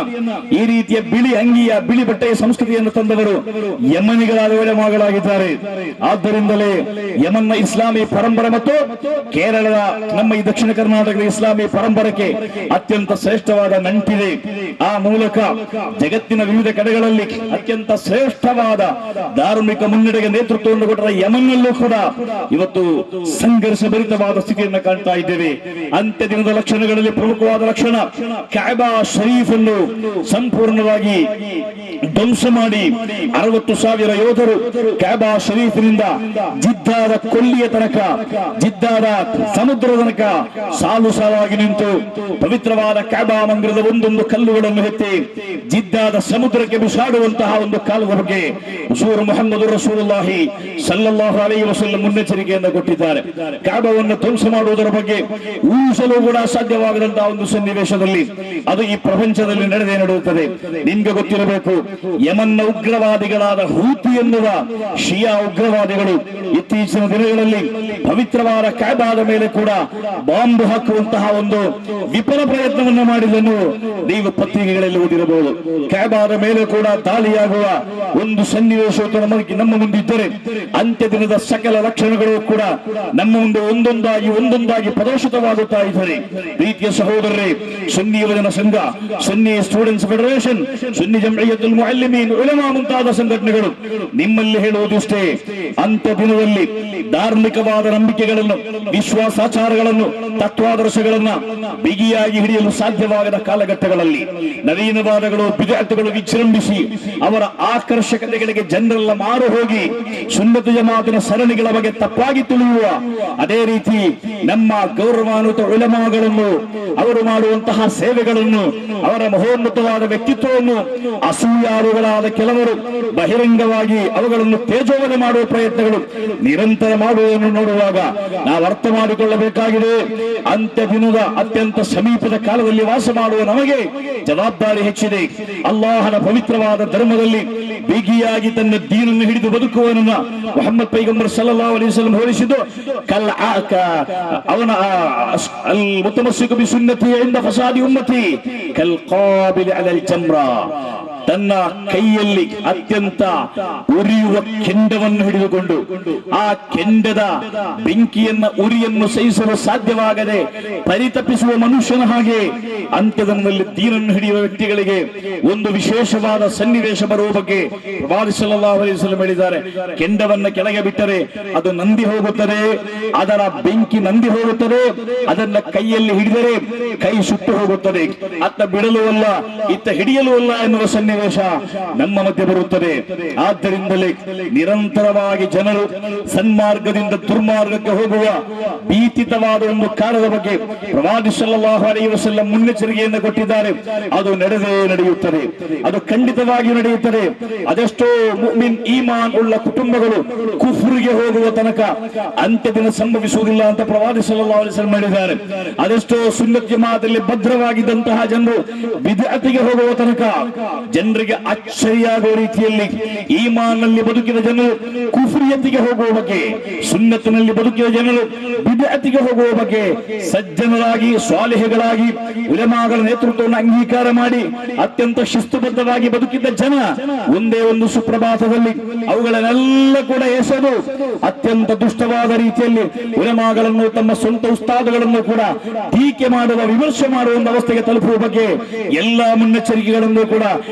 ಈ ರೀತಿಯ ಬಿಳಿ ಅಂಗಿಯ ಬಿಳಿ ಬಟ್ಟೆಯ ಸಂಸ್ಕೃತಿಯನ್ನು ತಂದವರು ಯಮನಿಗಳಾದ ಉಲಮಾಗಳಾಗಿದ್ದಾರೆ. ಆದ್ದರಿಂದಲೇ ಯಮನ್ನ ಇಸ್ಲಾಮಿ ಪರಂಪರೆ ಮತ್ತು ಕೇರಳದ ನಮ್ಮ ಈ ದಕ್ಷಿಣ ಕರ್ನಾಟಕದ ಇಸ್ಲಾಮಿ ಪರಂಪರೆಗೆ ಅತ್ಯಂತ ಶ್ರೇಷ್ಠವಾದ ನಂಟಿದೆ. ಆ ಮೂಲಕ ಜಗತ್ತಿನ ವಿವಿಧ ಕಡೆಗಳಲ್ಲಿ ಅತ್ಯಂತ ಶ್ರೇಷ್ಠವಾದ ಧಾರ್ಮಿಕ ಮುನ್ನಡೆಗೆ ನೇತೃತ್ವವನ್ನು ಕೊಟ್ಟರೆ ಯಮನ್ನಲ್ಲೂ ಕೂಡ ಇವತ್ತು ಸಂಘರ್ಷ ಭರಿತವಾದ ಸ್ಥಿತಿಯನ್ನು ಕಾಣ್ತಾ ಇದ್ದೇವೆ. ಅಂತ್ಯ ದಿನದ ಲಕ್ಷಣಗಳಲ್ಲಿ ಪ್ರಮುಖವಾದ ಲಕ್ಷಣ, ಕಾಬಾ ಶರೀಫ್ ಅನ್ನು ಸಂಪೂರ್ಣವಾಗಿ ಧ್ವಂಸ ಮಾಡಿ 60,000 ಯೋಧರು ಕಾಬಾ ಶರೀಫಿನಿಂದ ಜಿದ್ದಾದ ಕೊಲ್ಲಿಯ ತನಕ, ಜಿದ್ದಾದ ಸಮುದ್ರ ತನಕ ಸಾಲು ಸಾಲಾಗಿ ನಿಂತು ಪವಿತ್ರವಾದ ಕಾಬಾ ಮಂದಿರದ ಒಂದೊಂದು ಕಲ್ಲುಗಳನ್ನು ಎತ್ತಿ ಜಿದ್ದಾದ ಸಮುದ್ರಕ್ಕೆ ಬಿಸಾಡುವಂತಹ ಒಂದು ಕಾಲದ ಬಗ್ಗೆ ಹುಜೂರ್ ಮುಹಮ್ಮದ್ ರಸೂಲುಲ್ಲಾಹಿ ಸಲ್ಲಲ್ಲಾಹು ಅಲೈಹಿ ವಸಲ್ಲಂ ಮುನ್ನೆಚ್ಚರಿಕೆಯನ್ನು ಕೊಟ್ಟಿದ್ದಾರೆ. ಕಾಬಾವನ್ನು ಧ್ವಂಸ ಮಾಡುವುದರ ಬಗ್ಗೆ ಊಹಿಸಲು ಕೂಡ ಸಾಧ್ಯವಾಗದಂತಹ ಒಂದು ಸನ್ನಿವೇಶದಲ್ಲಿ ಅದು ಈ ಪ್ರಪಂಚದಲ್ಲಿ ನಡೆಯುತ್ತದೆ. ನಿಮ್ಗೆ ಗೊತ್ತಿರಬೇಕು, ಯಮನ್ನ ಉಗ್ರವಾದಿಗಳಾದ ಹೂತಿ ಎನ್ನುವ ಶಿಯಾ ಉಗ್ರವಾದಿಗಳು ಇತ್ತೀಚಿನ ದಿನಗಳಲ್ಲಿ ಪವಿತ್ರವಾದ ಕಾಬಾದ ಮೇಲೆ ಕೂಡ ಬಾಂಬ್ ಹಾಕುವಂತಹ ಒಂದು ವಿಫಲ ಪ್ರಯತ್ನವನ್ನು ಮಾಡಿದನ್ನು ನೀವು ಪತ್ರಿಕೆಗಳಲ್ಲಿ ಓದಿರಬಹುದು. ಕಾಬಾದ ಮೇಲೆ ಕೂಡ ದಾಳಿಯಾಗುವ ಒಂದು ಸನ್ನಿವೇಶ ನಮ್ಮ ಮುಂದಿದ್ದರೆ ಅಂತ್ಯ ದಿನದ ಸಕಲ ಲಕ್ಷಣಗಳು ಕೂಡ ನಮ್ಮ ಮುಂದೆ ಒಂದೊಂದಾಗಿ ಪ್ರದರ್ಶಿತವಾಗುತ್ತಾ ಇದ್ದಾರೆ. ಪ್ರೀತಿಯ ಸಹೋದರರೇ, ಸುನ್ನಿ ಯುವಜನ ಸಂಘ, ಸುನ್ನಿ ಸ್ಟೂಡೆಂಟ್ಸ್ ಫೆಡರೇಷನ್, ಸುನ್ನಿ ಜಮ್ಇಯ್ಯತುಲ್ ಮುಅಲ್ಲಿಮೀನ್, ಉಲಮಾ ಮುಂತಾದ ಸಂಘಟನೆಗಳು ನಿಮ್ಮಲ್ಲಿ ಹೇಳುವುದಿಷ್ಟೇ, ಅಂತ್ಯ ದಿನದಲ್ಲಿ ಧಾರ್ಮಿಕವಾದ ನಂಬಿಕೆಗಳನ್ನು, ವಿಶ್ವಾಸಾಚಾರಗಳನ್ನು, ತತ್ವಾದರ್ಶಗಳನ್ನ ಬಿಗಿಯಾಗಿ ಹಿಡಿಯಲು ಸಾಧ್ಯವಾಗದ ಕಾಲಘಟ್ಟಗಳಲ್ಲಿ ನವೀನವಾದಗಳು, ಬಿದ್ಅತ್ಗಳು ವಿಜೃಂಭಿಸಿ ಅವರ ಆಕರ್ಷಕತೆಗಳಿಗೆ ಜನರೆಲ್ಲ ಮಾರು ಹೋಗಿ ಸುನ್ನತ್ ಜಮಾತಿನ ಸರಣಿಗಳ ಬಗ್ಗೆ ತಪ್ಪಾಗಿ ತಿಳಿಯುವ, ಅದೇ ರೀತಿ ನಮ್ಮ ಗೌರವಾನ್ವಿತ ಉಲಮಾಗಳನ್ನು, ಅವರು ಮಾಡುವಂತಹ ಸೇವೆಗಳನ್ನು, ಅವರ ಮಹೋನ್ನತವಾದ ವ್ಯಕ್ತಿತ್ವವನ್ನು ಅಸೂಯಾಳುಗಳಾದ ಕೆಲವರು ಬಹಿರಂಗವಾಗಿ ಅವುಗಳನ್ನು ತೇಜೋವಧೆ ಮಾಡುವ ಪ್ರಯತ್ನಗಳು ನಿರಂತರ ಮಾಡುವುದನ್ನು ನೋಡುವಾಗ ನಾವು ಅರ್ಥ ಮಾಡಿಕೊಳ್ಳಬೇಕಾಗಿದೆ, ಅಂತ್ಯ ದಿನದ ಅತ್ಯಂತ ಸಮೀಪದ ಕಾಲದಲ್ಲಿ ವಾಸ ಮಾಡುವ ನಮಗೆ ಜವಾಬ್ದಾರಿ ಹೆಚ್ಚಿದೆ. ಅಲ್ಲಾಹನ ಪವಿತ್ರವಾದ ಧರ್ಮದಲ್ಲಿ ಬಿಗಿಯಾಗಿ ತನ್ನ ದೀನನ್ನು ಹಿಡಿದು ಬದುಕುವವನನ್ನ ಮುಹಮ್ಮದ್ ಪೈಗಂಬರ್ ಸಲ್ಲಲ್ಲಾಹು ಅಲೈಹಿ ವಸಲ್ಲಂ ಹೋಲಿಸಿದ್ದು ಅವನ ಅಲ್ ಮುತಮಸ್ಸಿಕು ಬಿ ಸುನ್ನತಿ ಇಂದ ಫಸಾದಿ ಉಮ್ಮತಿ ಕಲ್ ಕಾಬಿಲ್ ಅಲಲ್ ಜಮ್ರಾ, ತನ್ನ ಕೈಯಲ್ಲಿ ಅತ್ಯಂತ ಉರಿಯುವ ಕೆಂಡವನ್ನು ಹಿಡಿದುಕೊಂಡು ಆ ಕೆಂಡದ ಬೆಂಕಿಯನ್ನ ಉರಿಯನ್ನು ಸಹಿಸಲು ಸಾಧ್ಯವಾಗದೆ ಪರಿತಪಿಸುವ ಮನುಷ್ಯನ ಹಾಗೆ ಅಂತ್ಯದಲ್ಲಿ ದೀನನ್ನು ಹಿಡಿಯುವ ವ್ಯಕ್ತಿಗಳಿಗೆ ಒಂದು ವಿಶೇಷವಾದ ಸನ್ನಿವೇಶ ಬರುವ ಬಗ್ಗೆ ಪ್ರವಾದಿ ಸಲ್ಲಲ್ಲಾಹು ಅಲೈಹಿ ವಸಲ್ಲಂ ಹೇಳಿದ್ದಾರೆ. ಕೆಂಡವನ್ನು ಕೆಳಗೆ ಬಿಟ್ಟರೆ ಅದು ನಂದಿ ಹೋಗುತ್ತದೆ, ಅದರ ಬೆಂಕಿ ನಂದಿ ಹೋಗುತ್ತದೆ, ಅದನ್ನ ಕೈಯಲ್ಲಿ ಹಿಡಿದರೆ ಕೈ ಸುಟ್ಟು ಹೋಗುತ್ತದೆ, ಅತ್ತ ಬಿಡಲೂ ಅಲ್ಲ ಇತ್ತ ಹಿಡಿಯಲೂ ಅಲ್ಲ ಎನ್ನುವ ಸನ್ನಿವೇಶ ನಮ್ಮ ಮಧ್ಯೆ ಬರುತ್ತದೆ. ಆದ್ದರಿಂದಲೇ ನಿರಂತರವಾಗಿ ಜನರು ಸನ್ಮಾರ್ಗದಿಂದ ದುರ್ಮಾರ್ಗಕ್ಕೆ ಹೋಗುವ ಭೀತಿತವಾದ ಒಂದು ಕಾಲದ ಬಗ್ಗೆ ಪ್ರವಾದಿ ಸಲ್ಲಲ್ಲಾಹು ಅಲೈಹಿ ವಸಲ್ಲಂ ಮುನ್ನೆಚ್ಚರಿಕೆಯನ್ನು ಕೊಟ್ಟಿದ್ದಾರೆ. ಅದು ನಡೆಯುತ್ತದೆ, ಅದು ಖಂಡಿತವಾಗಿ ನಡೆಯುತ್ತದೆ. ಅದೆಷ್ಟೋ ಮುಅ್ಮಿನ್ ಈಮಾನ್ ಉಳ್ಳ ಕುಟುಂಬಗಳು ಕುಫ್ರಿಗೆ ಹೋಗುವ ತನಕ ಅಂತ್ಯ ದಿನ ಸಂಭವಿಸುವುದಿಲ್ಲ ಅಂತ ಪ್ರವಾದಿ ಸಲ್ಲಲ್ಲಾಹು ಅಲೈಹಿ ವಸಲ್ಲಂ ಹೇಳಿದ್ದಾರೆ. ಅದೆಷ್ಟೋ ಸುನ್ನತ್ ಜಮಾಅತಲ್ಲಿ ಭದ್ರವಾಗಿದ್ದಂತಹ ಜನರು ಬಿದ್ಅತಿಗೆ ಹೋಗುವ ತನಕ ಜನರಿಗೆ ಅಚ್ಚರಿಯಾಗುವ ರೀತಿಯಲ್ಲಿ ಈಮಾನ್ನಲ್ಲಿ ಬದುಕಿದ ಜನರು ಕುಫ್ರಿಯತಿಗೆ ಹೋಗುವ ಬಗ್ಗೆ, ಸುನ್ನತಿನಲ್ಲಿ ಬದುಕಿದ ಜನರು ಬಿದ್ಅತಿಗೆ ಹೋಗುವ ಬಗ್ಗೆ ಸಜ್ಜನರಾಗಿ ಸ್ವಾಲಿಹಗಳಾಗಿ ಉಲಮಾಗಳ ನೇತೃತ್ವವನ್ನು ಅಂಗೀಕಾರ ಮಾಡಿ ಅತ್ಯಂತ ಶಿಸ್ತುಬದ್ಧವಾಗಿ ಬದುಕಿದ್ದ ಜನ ಒಂದೇ ಒಂದು ಸುಪ್ರಭಾತದಲ್ಲಿ ಅವುಗಳನ್ನೆಲ್ಲ ಕೂಡ ಎಸೆದು ಅತ್ಯಂತ ದುಷ್ಟವಾದ ರೀತಿಯಲ್ಲಿ ಉಲಮಾಗಳನ್ನು, ತಮ್ಮ ಸ್ವಂತ ಉಸ್ತಾದಗಳನ್ನು ಕೂಡ ಟೀಕೆ ಮಾಡುವ, ವಿಮರ್ಶೆ ಮಾಡುವ ಒಂದು ಅವಸ್ಥೆಗೆ ತಲುಪುವ ಬಗ್ಗೆ ಎಲ್ಲಾ ಮುನ್ನೆಚ್ಚರಿಕೆಗಳನ್ನು ಕೂಡ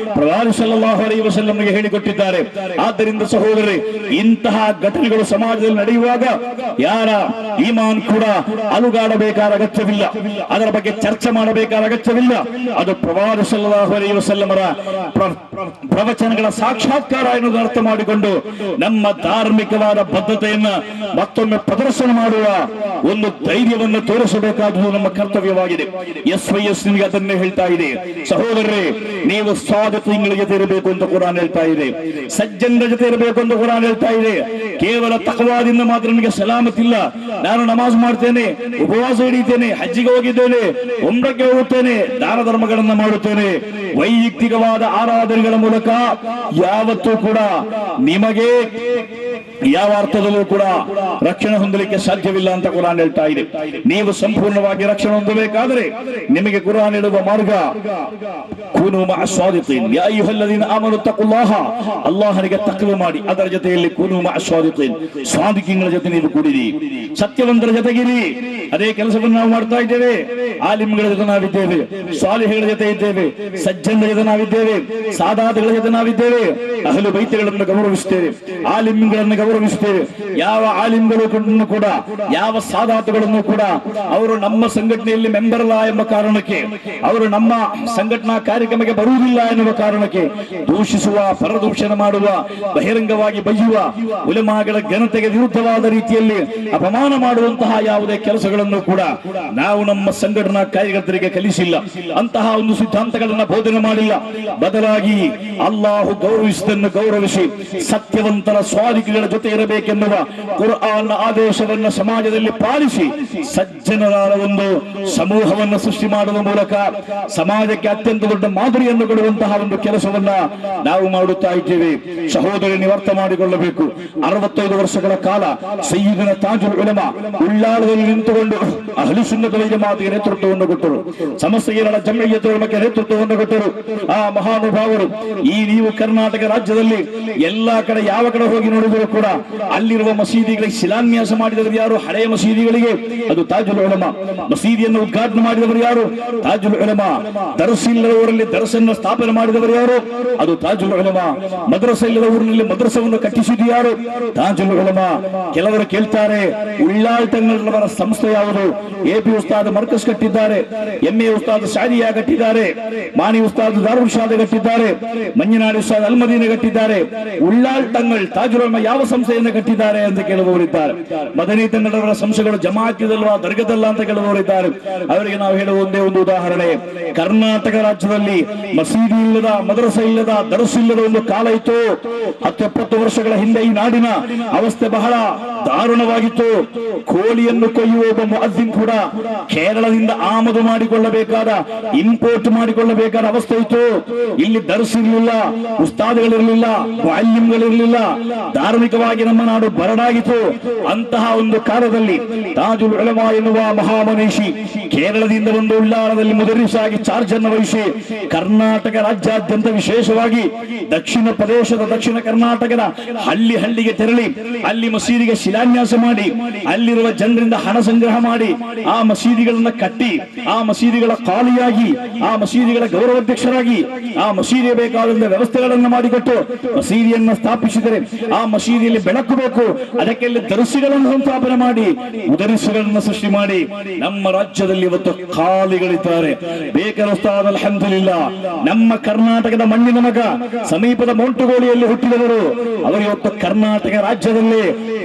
ಪ್ರವಾದಿ ಸಲ್ಲಲ್ಲಾಹು ಅಲೈಹಿ ವಸಲ್ಲಂಗೆ ಹೇಳಿಕೊಟ್ಟಿದ್ದಾರೆ. ಆದ್ದರಿಂದ ಸಹೋದರರೇ, ಇಂತಹ ಘಟನೆಗಳು ಸಮಾಜದಲ್ಲಿ ನಡೆಯುವಾಗ ಯಾರ ಈಮಾನ್ ಕೂಡ ಅಲುಗಾಡಬೇಕಾದ ಅಗತ್ಯವಿಲ್ಲ, ಅದರ ಬಗ್ಗೆ ಚರ್ಚೆ ಮಾಡಬೇಕಾದ ಅಗತ್ಯವಿಲ್ಲ. ಅದು ಪ್ರವಾದಿ ಸಲ್ಲಲ್ಲಾಹು ಅಲೈಹಿ ವಸಲ್ಲಮರ ಪ್ರವಚನಗಳ ಸಾಕ್ಷಾತ್ಕಾರ ಎನ್ನುವುದನ್ನು ಅರ್ಥ ಮಾಡಿಕೊಂಡು ನಮ್ಮ ಧಾರ್ಮಿಕವಾದ ಬದ್ಧತೆಯನ್ನ ಮತ್ತೊಮ್ಮೆ ಪ್ರದರ್ಶನ ಮಾಡುವ ಒಂದು ಧೈರ್ಯವನ್ನು ತೋರಿಸಬೇಕಾದುದು ನಮ್ಮ ಕರ್ತವ್ಯವಾಗಿದೆ. SYS ನಿಮಗೆ ಅದನ್ನೇ ಹೇಳ್ತಾ ಇದೆ. ಸಹೋದರರೇ, ನೀವು ಸ್ವಾದಿಗಳ ಜೊತೆ ಇರಬೇಕು ಅಂತ ಕುರಾನ್ ಹೇಳ್ತಾ ಇದೆ, ಸಜ್ಜನರ ಜೊತೆ ಇರಬೇಕು ಅಂತ ಕುರಾನ್ ಹೇಳ್ತಾ ಇದೆ. ಕೇವಲ ತಕವಾದಿಂದ ಮಾತ್ರ ನಿಮಗೆ ಸಲಾಮತ್ ಇಲ್ಲ. ನಾನು ನಮಾಜ್ ಮಾಡ್ತೇನೆ, ಉಪವಾಸ ಹಿಡಿತೇನೆ, ಹಜ್ಜಿಗೆ ಹೋಗಿದ್ದೇನೆ, ಉಮ್ರಕ್ಕೆ ಹೋಗುತ್ತೇನೆ, ದಾನ ಧರ್ಮಗಳನ್ನ ಮಾಡುತ್ತೇನೆ, ವೈಯಕ್ತಿಕವಾದ ಆರಾಧನೆಗಳ ಮೂಲಕ ಯಾವತ್ತೂ ಕೂಡ ನಿಮಗೆ ಯಾವ ಅರ್ಥದಲ್ಲೂ ಕೂಡ ರಕ್ಷಣೆ ಹೊಂದಲಿಕ್ಕೆ ಸಾಧ್ಯವಿಲ್ಲ ಅಂತ ಕುರಾನ್ ಹೇಳ್ತಾ ಇದೆ. ನೀವು ಸಂಪೂರ್ಣವಾಗಿ ರಕ್ಷಣೆ ಹೊಂದಬೇಕಾದರೆ ನಿಮಗೆ ಕುರಾನ್ ಹೇಳುವ ಮಾರ್ಗ ಕೂನು ಮಅ ಸ್ವಾದಿಕೀನ್, ಯಾ ಅಯ್ಯುಹಲ್ಲದೀನ ಆಮನು ತಖುಲ್ಲಾಹ, ಅಲ್ಲಾಹನಿಗೆ ತಕ್ವ ಮಾಡಿ, ಅದರ ಜೊತೆಯಲ್ಲಿ ಕೂನು ಮಅ ಸ್ವಾದಿಕೀನ್, ಸ್ವಾದಿಕೀನ್ಗಳ ಜೊತೆ ನೀವು ಕೂಡಿರಿ, ಸತ್ಯವಂತರ ಜೊತೆಗಿರಿ. ಅದೇ ಕೆಲಸವನ್ನು ನಾವು ಮಾಡ್ತಾ ಇದ್ದೇವೆ. ಆಲಿಮ್ಗಳ ಜೊತೆ ನಾವಿದ್ದೇವೆ, ಸ್ವಾಲಿಹಗಳ ಜೊತೆ ಇದ್ದೇವೆ, ಸಜ್ಜನರ ಜೊತೆ ನಾವಿದ್ದೇವೆ, ಸಾದಾತುಗಳ ಜೊತೆ ನಾವಿದ್ದೇವೆ, ಅಹ್ಲು ಬೈತ್ಗಳನ್ನು ಗೌರವಿಸುತ್ತೇವೆ, ಆಲಿಮ್ಗಳನ್ನು ಗೌರವಿಸುತ್ತೇವೆ. ಯಾವ ಆಲಿಮ್ಗಳು ಕೂಡ, ಯಾವ ಸಾದಾತುಗಳನ್ನು ಕೂಡ ಅವರು ನಮ್ಮ ಸಂಘಟನೆಯಲ್ಲಿ ಮೆಂಬರ್ ಅಲ್ಲ ಎಂಬ ಕಾರಣಕ್ಕೆ, ಅವರು ನಮ್ಮ ಸಂಘಟನಾ ಕಾರ್ಯಕ್ರಮಕ್ಕೆ ಬರುವುದಿಲ್ಲ ಎನ್ನುವ ಕಾರಣಕ್ಕೆ ದೂಷಿಸುವ, ಪರದೂಷಣೆ ಮಾಡುವ, ಬಹಿರಂಗವಾಗಿ ಬೈಯುವ, ಉಲಮಾಗಳ ಘನತೆಗೆ ವಿರುದ್ಧವಾದ ರೀತಿಯಲ್ಲಿ ಅಪಮಾನ ಮಾಡುವಂತಹ ಯಾವುದೇ ಕೆಲಸಗಳನ್ನು ಕೂಡ ನಾವು ನಮ್ಮ ಸಂಘಟನಾ ಕಾರ್ಯಕರ್ತರಿಗೆ ಕಲಿಸಿಲ್ಲ. ಅಂತಹ ಒಂದು ಸಿದ್ಧಾಂತಗಳನ್ನು ಬೋಧನೆ ಮಾಡಿಲ್ಲ. ಬದಲಾಗಿ ಅಲ್ಲಾಹು ಗೌರವಿಸಿದನ್ನು ಗೌರವಿಸಿ ಸತ್ಯವಂತರ ಸ್ವಾದಿಗಳ ಜೊತೆ ಇರಬೇಕೆನ್ನುವ ಕುರ್ಆನ್ ಆದೇಶವನ್ನು ಸಮಾಜದಲ್ಲಿ ಪಾಲಿಸಿ ಸಜ್ಜನರಾದ ಒಂದು ಸಮೂಹವನ್ನು ಸೃಷ್ಟಿ ಮಾಡುವ ಮೂಲಕ ಸಮಾಜಕ್ಕೆ ಅತ್ಯಂತ ದೊಡ್ಡ ಮಾದರಿಯನ್ನು ಕೊಡುವಂತಹ ಒಂದು ಕೆಲಸವನ್ನ ನಾವು ಮಾಡುತ್ತಾ ಇದ್ದೇವೆ. ಸಹೋದರಿ, ನೀವು ಅರ್ಥ ಮಾಡಿಕೊಳ್ಳಬೇಕು, 65 ವರ್ಷಗಳ ಕಾಲ ಸಯ್ಯಿದನ ತಾಜುಲ್ ಉಲಮಾ ಉಳ್ಳಾಳದಲ್ಲಿ ನಿಂತುಕೊಂಡು ಅಹ್ಲು ಸುನ್ನತ್ ವಲ್ ಜಮಾಅತ್ಗೆ ನೇತೃತ್ವವನ್ನು ಕೊಟ್ಟರು, ಸಮಸ್ತ ಕೇರಳ ಜಮೀಯತ್ ಉಲಮಾಕ್ಕೆ ನೇತೃತ್ವವನ್ನು ಕೊಟ್ಟರು. ಆ ಮಹಾನುಭಾವರು ಈ ನೀವು ಕರ್ನಾಟಕ ರಾಜ್ಯದಲ್ಲಿ ಎಲ್ಲಾ ಕಡೆ ಯಾವ ಕಡೆ ಹೋಗಿ ನೋಡಿದರೂ ಕೂಡ ಅಲ್ಲಿರುವ ಮಸೀದಿಗಳಿಗೆ ಶಿಲಾನ್ಯಾಸ ಮಾಡಿದವರು ಯಾರು? ಹಳೆಯ ಮಸೀದಿಗಳಿಗೆ ಅದು ತಾಜುಲ್ ಉಲಮಾ. ಮಸೀದಿಯನ್ನು ಉದ್ಘಾಟನೆ ಮಾಡಿದವರು ಯಾರು? ತಾಜುಲ್ ಉಲಮಾ. ದರ್ಸ್ ಇಲ್ಲದ ಊರಲ್ಲಿ ದರ್ಸನ್ನು ಸ್ಥಾಪನೆ ಮಾಡಿದವರು ಯಾರು? ಅದು ತಾಜುಲ್ ಉಲಮಾ. ಮದ್ರಸ ಇಲ್ಲದ ಊರಿನಲ್ಲಿ ಮದ್ರಸವನ್ನು ಕಟ್ಟಿಸಿದ್ದು ಯಾರು? ತಾಜುಲ್ ಉಲಮಾ. ಕೆಲವರು ಕೇಳ್ತಾರೆ, ಉಳ್ಳಾಳ್ತಂಗಳವರ ಸಂಸ್ಥೆ ಯಾವುದು? AP ಉಸ್ತಾದ್ ಮರ್ಕಸ್ ಕಟ್ಟಿದ್ದಾರೆ, MA ಉಸ್ತಾದ್ ಶಾದಿಯಾ ಕಟ್ಟಿದ್ದಾರೆ, ಮಾನಿ ಉಸ್ತಾದ್ ದಾರುಲ್ ಶಾದೆ ಕಟ್ಟಿದ್ದಾರೆ, ಮಂಜನಾಡಿ ಉಸ್ತಾದ್ ಅಲ್ಮದೀನೆ ಕಟ್ಟಿದ್ದಾರೆ. ಉಳ್ಳಾಳ್ತಂಗಳ್ ತಾಜುಲ್ ಉಲಮಾ ಯಾವ ಸಂಸ್ಥೆಯನ್ನು ಕಟ್ಟಿದ್ದಾರೆ ಅಂತ ಕೇಳುವವರಿದ್ದಾರೆ. ಮದನಿ ತಂಗಳವರ ಸಂಸ್ಥೆಗಳು ಜಮಾಅತ್ತಿದಲ್ವಾ, ದರ್ಗದಲ್ಲ ಅಂತ ಕೇಳುವವರಿದ್ದಾರೆ. ಅವರಿಗೆ ನಾವು ಹೇಳುವ ಒಂದೇ ಒಂದು ಉದಾಹರಣೆ, ಕರ್ನಾಟಕ ರಾಜ್ಯದಲ್ಲಿ ಮಸೀದಿ ಇಲ್ಲದ, ಮದ್ರಸ ಇಲ್ಲದ, ದರ್ಸ್ ಇಲ್ಲದ ಒಂದು ಕಾಲ ಇತ್ತು. 10-20 ವರ್ಷಗಳ ಹಿಂದೆ ಈ ನಾಡಿನ ಅವಸ್ಥೆ ಬಹಳ ದಾರುಣವಾಗಿತ್ತು. ಕೋಳಿಯನ್ನು ಕೊಯ್ಯುವ ಒಬ್ಬ ಮುಅಜ್ಜಿನ್ ಕೂಡ ಕೇರಳದಿಂದ ಆಮದು ಮಾಡಿಕೊಳ್ಳಬೇಕಾದ, ಇಂಪೋರ್ಟ್ ಮಾಡಿಕೊಳ್ಳಬೇಕಾದ ಅವಸ್ಥೆ ಇತ್ತು. ಇಲ್ಲಿ ದರ್ಸ್ ಇರಲಿಲ್ಲ, ಉಸ್ತಾದ್ಗಳಿರಲಿಲ್ಲ, ಮುಅಲ್ಲಿಮ್ಗಳಿರಲಿಲ್ಲ, ಧಾರ್ಮಿಕವಾಗಿ ನಮ್ಮ ನಾಡು ಬರಡಾಗಿತ್ತು. ಅಂತಹ ಒಂದು ಕಾಲದಲ್ಲಿ ತಾಜುಲ್ ಉಲಮಾ ಎನ್ನುವ ಮಹಾಮನೀಷಿ ಕೇರಳದಿಂದ ಒಂದು ಉಳ್ಳಾಳದಲ್ಲಿ ಮುದರಿಸಾಗಿ ಚಾರ್ಜ್ ಅನ್ನು ವಹಿಸಿ ಕರ್ನಾಟಕ ರಾಜ್ಯಾದ್ಯಂತ, ವಿಶೇಷವಾಗಿ ದಕ್ಷಿಣ ಪ್ರದೇಶದ, ದಕ್ಷಿಣ ಕರ್ನಾಟಕದ ಹಳ್ಳಿಗೆ ತೆರಳಿ ಅಲ್ಲಿ ಮಸೀದಿಗೆ ಶಿಲಾನ್ಯಾಸ ಮಾಡಿ ಅಲ್ಲಿರುವ ಜನರಿಂದ ಹಣ ಸಂಗ್ರಹ ಮಾಡಿ ಆ ಮಸೀದಿಗಳನ್ನ ಕಟ್ಟಿ, ಆ ಮಸೀದಿಗಳ ಖಾಲಿಯಾಗಿ, ಆ ಮಸೀದಿಗಳ ಗೌರವಾಧ್ಯಕ್ಷರಾಗಿ, ಆ ಮಸೀದಿಗೆ ಬೇಕಾದಂತ ವ್ಯವಸ್ಥೆಗಳನ್ನು ಮಾಡಿಕೊಟ್ಟು ಮಸೀದಿಯನ್ನು ಸ್ಥಾಪಿಸಿದರೆ ಆ ಮಸೀದಿಯಲ್ಲಿ ಬೆಳಕು ಬೇಕು, ಅದಕ್ಕೆಲ್ಲ ದರ್ಸಿಗಳನ್ನು ಸ್ಥಾಪನೆ ಮಾಡಿ ಉದರಿಸುಗಳನ್ನು ಸೃಷ್ಟಿ ಮಾಡಿ ನಮ್ಮ ರಾಜ್ಯದಲ್ಲಿ ಇವತ್ತು ಖಾಲಿಗಳಿದ್ದಾರೆ. ಬೇಕರ ಉಸ್ತಾದ್ ಅಲ್ಹಮ್ದುಲಿಲ್ಲಾ ನಮ್ಮ ಕರ್ನಾಟಕದ ಮಣ್ಣಿನ ಮಗ, ಸಮೀಪದ ಮೌಂಟುಗೋಳಿಯಲ್ಲಿ ಹುಟ್ಟಿದವರು. ಅವರು ಇವತ್ತು ಕರ್ನಾಟಕ ರಾಜ್ಯದಲ್ಲಿ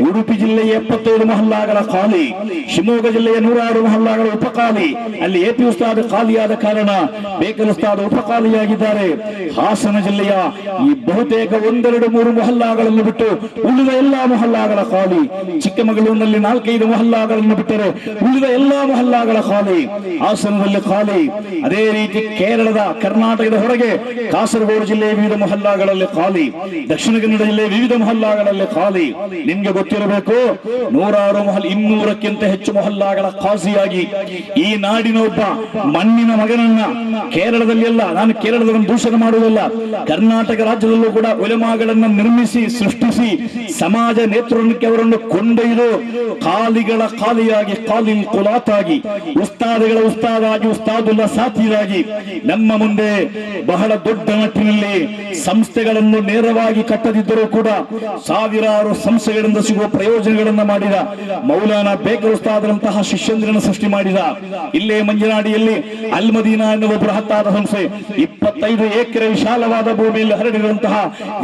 ಉಡುಪಿ ಜಿಲ್ಲೆಯ 75 ಮಹಲ್ಲಾಗಳ ಖಾಲಿ, ಶಿವಮೊಗ್ಗ ಜಿಲ್ಲೆಯ 106 ಮಹಲ್ಲಾಗಳ ಉಪಖಾಲಿ. ಅಲ್ಲಿ AP ಉಸ್ತಾದ್ ಖಾಲಿಯಾದ ಕಾರಣ ಬೇಕರ್ ಉಸ್ತಾದ್ ಉಪಖಾಲಿಯಾಗಿದ್ದಾರೆ. ಹಾಸನ ಜಿಲ್ಲೆಯ ಈ ಬಹುತೇಕ 1-2-3 ಮಹಲ್ಲಾಗಳನ್ನು ಬಿಟ್ಟು ಉಳಿದ ಎಲ್ಲಾ ಮಹಲ್ಲಾಗಳ ಖಾಲಿ. ಚಿಕ್ಕಮಗಳೂರಿನಲ್ಲಿ 4-5 ಮಹಲ್ಲಾಗಳನ್ನು ಬಿಟ್ಟರೆ ಉಳಿದ ಎಲ್ಲಾ ಮಹಲ್ಲಾಗಳ ಖಾಲಿ. ಹಾಸನದಲ್ಲಿ ಖಾಲಿ. ಅದೇ ರೀತಿ ಕೇರಳದ, ಕರ್ನಾಟಕದ ಹೊರಗೆ ಕಾಸರಗೋಡು ಜಿಲ್ಲೆಯ ವಿವಿಧ ಮಹಲ್ಲಾಗಳಲ್ಲಿ ಖಾಲಿ, ದಕ್ಷಿಣ ಕನ್ನಡ ಜಿಲ್ಲೆಯ ವಿವಿಧ ಮಹಲ್ಲಾಗಳಲ್ಲಿ ಖಾಲಿ. ನಿಮ್ಗೆ ಗೊತ್ತಿರಬೇಕು, ಗೊತ್ತಿರಬೇಕು, 200-200ಕ್ಕಿಂತ ಹೆಚ್ಚು ಮೊಹಲ್ಲಾಗಳ ಖಾಸಿಯಾಗಿ ಈ ನಾಡಿನ ಒಬ್ಬ ಮಣ್ಣಿನ ಮಗನನ್ನ ಕೇರಳದಲ್ಲಿ ಅಲ್ಲ, ನಾನು ಕೇರಳದವರನ್ನು ದೂಷಣೆ ಮಾಡುವುದಲ್ಲ, ಕರ್ನಾಟಕ ರಾಜ್ಯದಲ್ಲೂ ಕೂಡ ಉಲೆಮಾಗಳನ್ನ ನಿರ್ಮಿಸಿ ಸೃಷ್ಟಿಸಿ ಸಮಾಜ ನೇತೃತ್ವಕ್ಕೆ ಅವರನ್ನು ಕೊಂಡೊಯ್ದು ಖಾಲಿಗಳ ಖಾಲಿಯಾಗಿ ಖಾಲಿಲ್ ಕುಲಾತಾಗಿ ಉಸ್ತಾದಗಳ ಉಸ್ತಾದಾಗಿ ಉಸ್ತಾದುಲ್ಲ ಸಾಥಿಯಾಗಿ ನಮ್ಮ ಮುಂದೆ ಬಹಳ ದೊಡ್ಡ ಮಟ್ಟಿನಲ್ಲಿ ಸಂಸ್ಥೆಗಳನ್ನು ನೇರವಾಗಿ ಕಟ್ಟದಿದ್ದರೂ ಕೂಡ ಸಾವಿರಾರು ಸಂಸ್ಥೆಗಳಿಂದ ಸಿಗುವ ಪ್ರಯೋಜನಗಳನ್ನು ಮಾಡಿದ ಮೌಲಾನಾ ಬೇಕರ್ ಉಸ್ತಾದರಂತಹ ಶಿಷ್ಯಂದ್ರನ ಸೃಷ್ಟಿ ಮಾಡಿದ. ಇಲ್ಲೇ ಮಂಜನಾಡಿಯಲ್ಲಿ ಅಲ್ ಮದೀನಾ ಎನ್ನುವ ಬೃಹತ್ತಾದ ಸಂಸ್ಥೆ 25 ಎಕರೆ ವಿಶಾಲವಾದ ಭೂಮಿಯಲ್ಲಿ ಹರಡಿರುವಂತಹ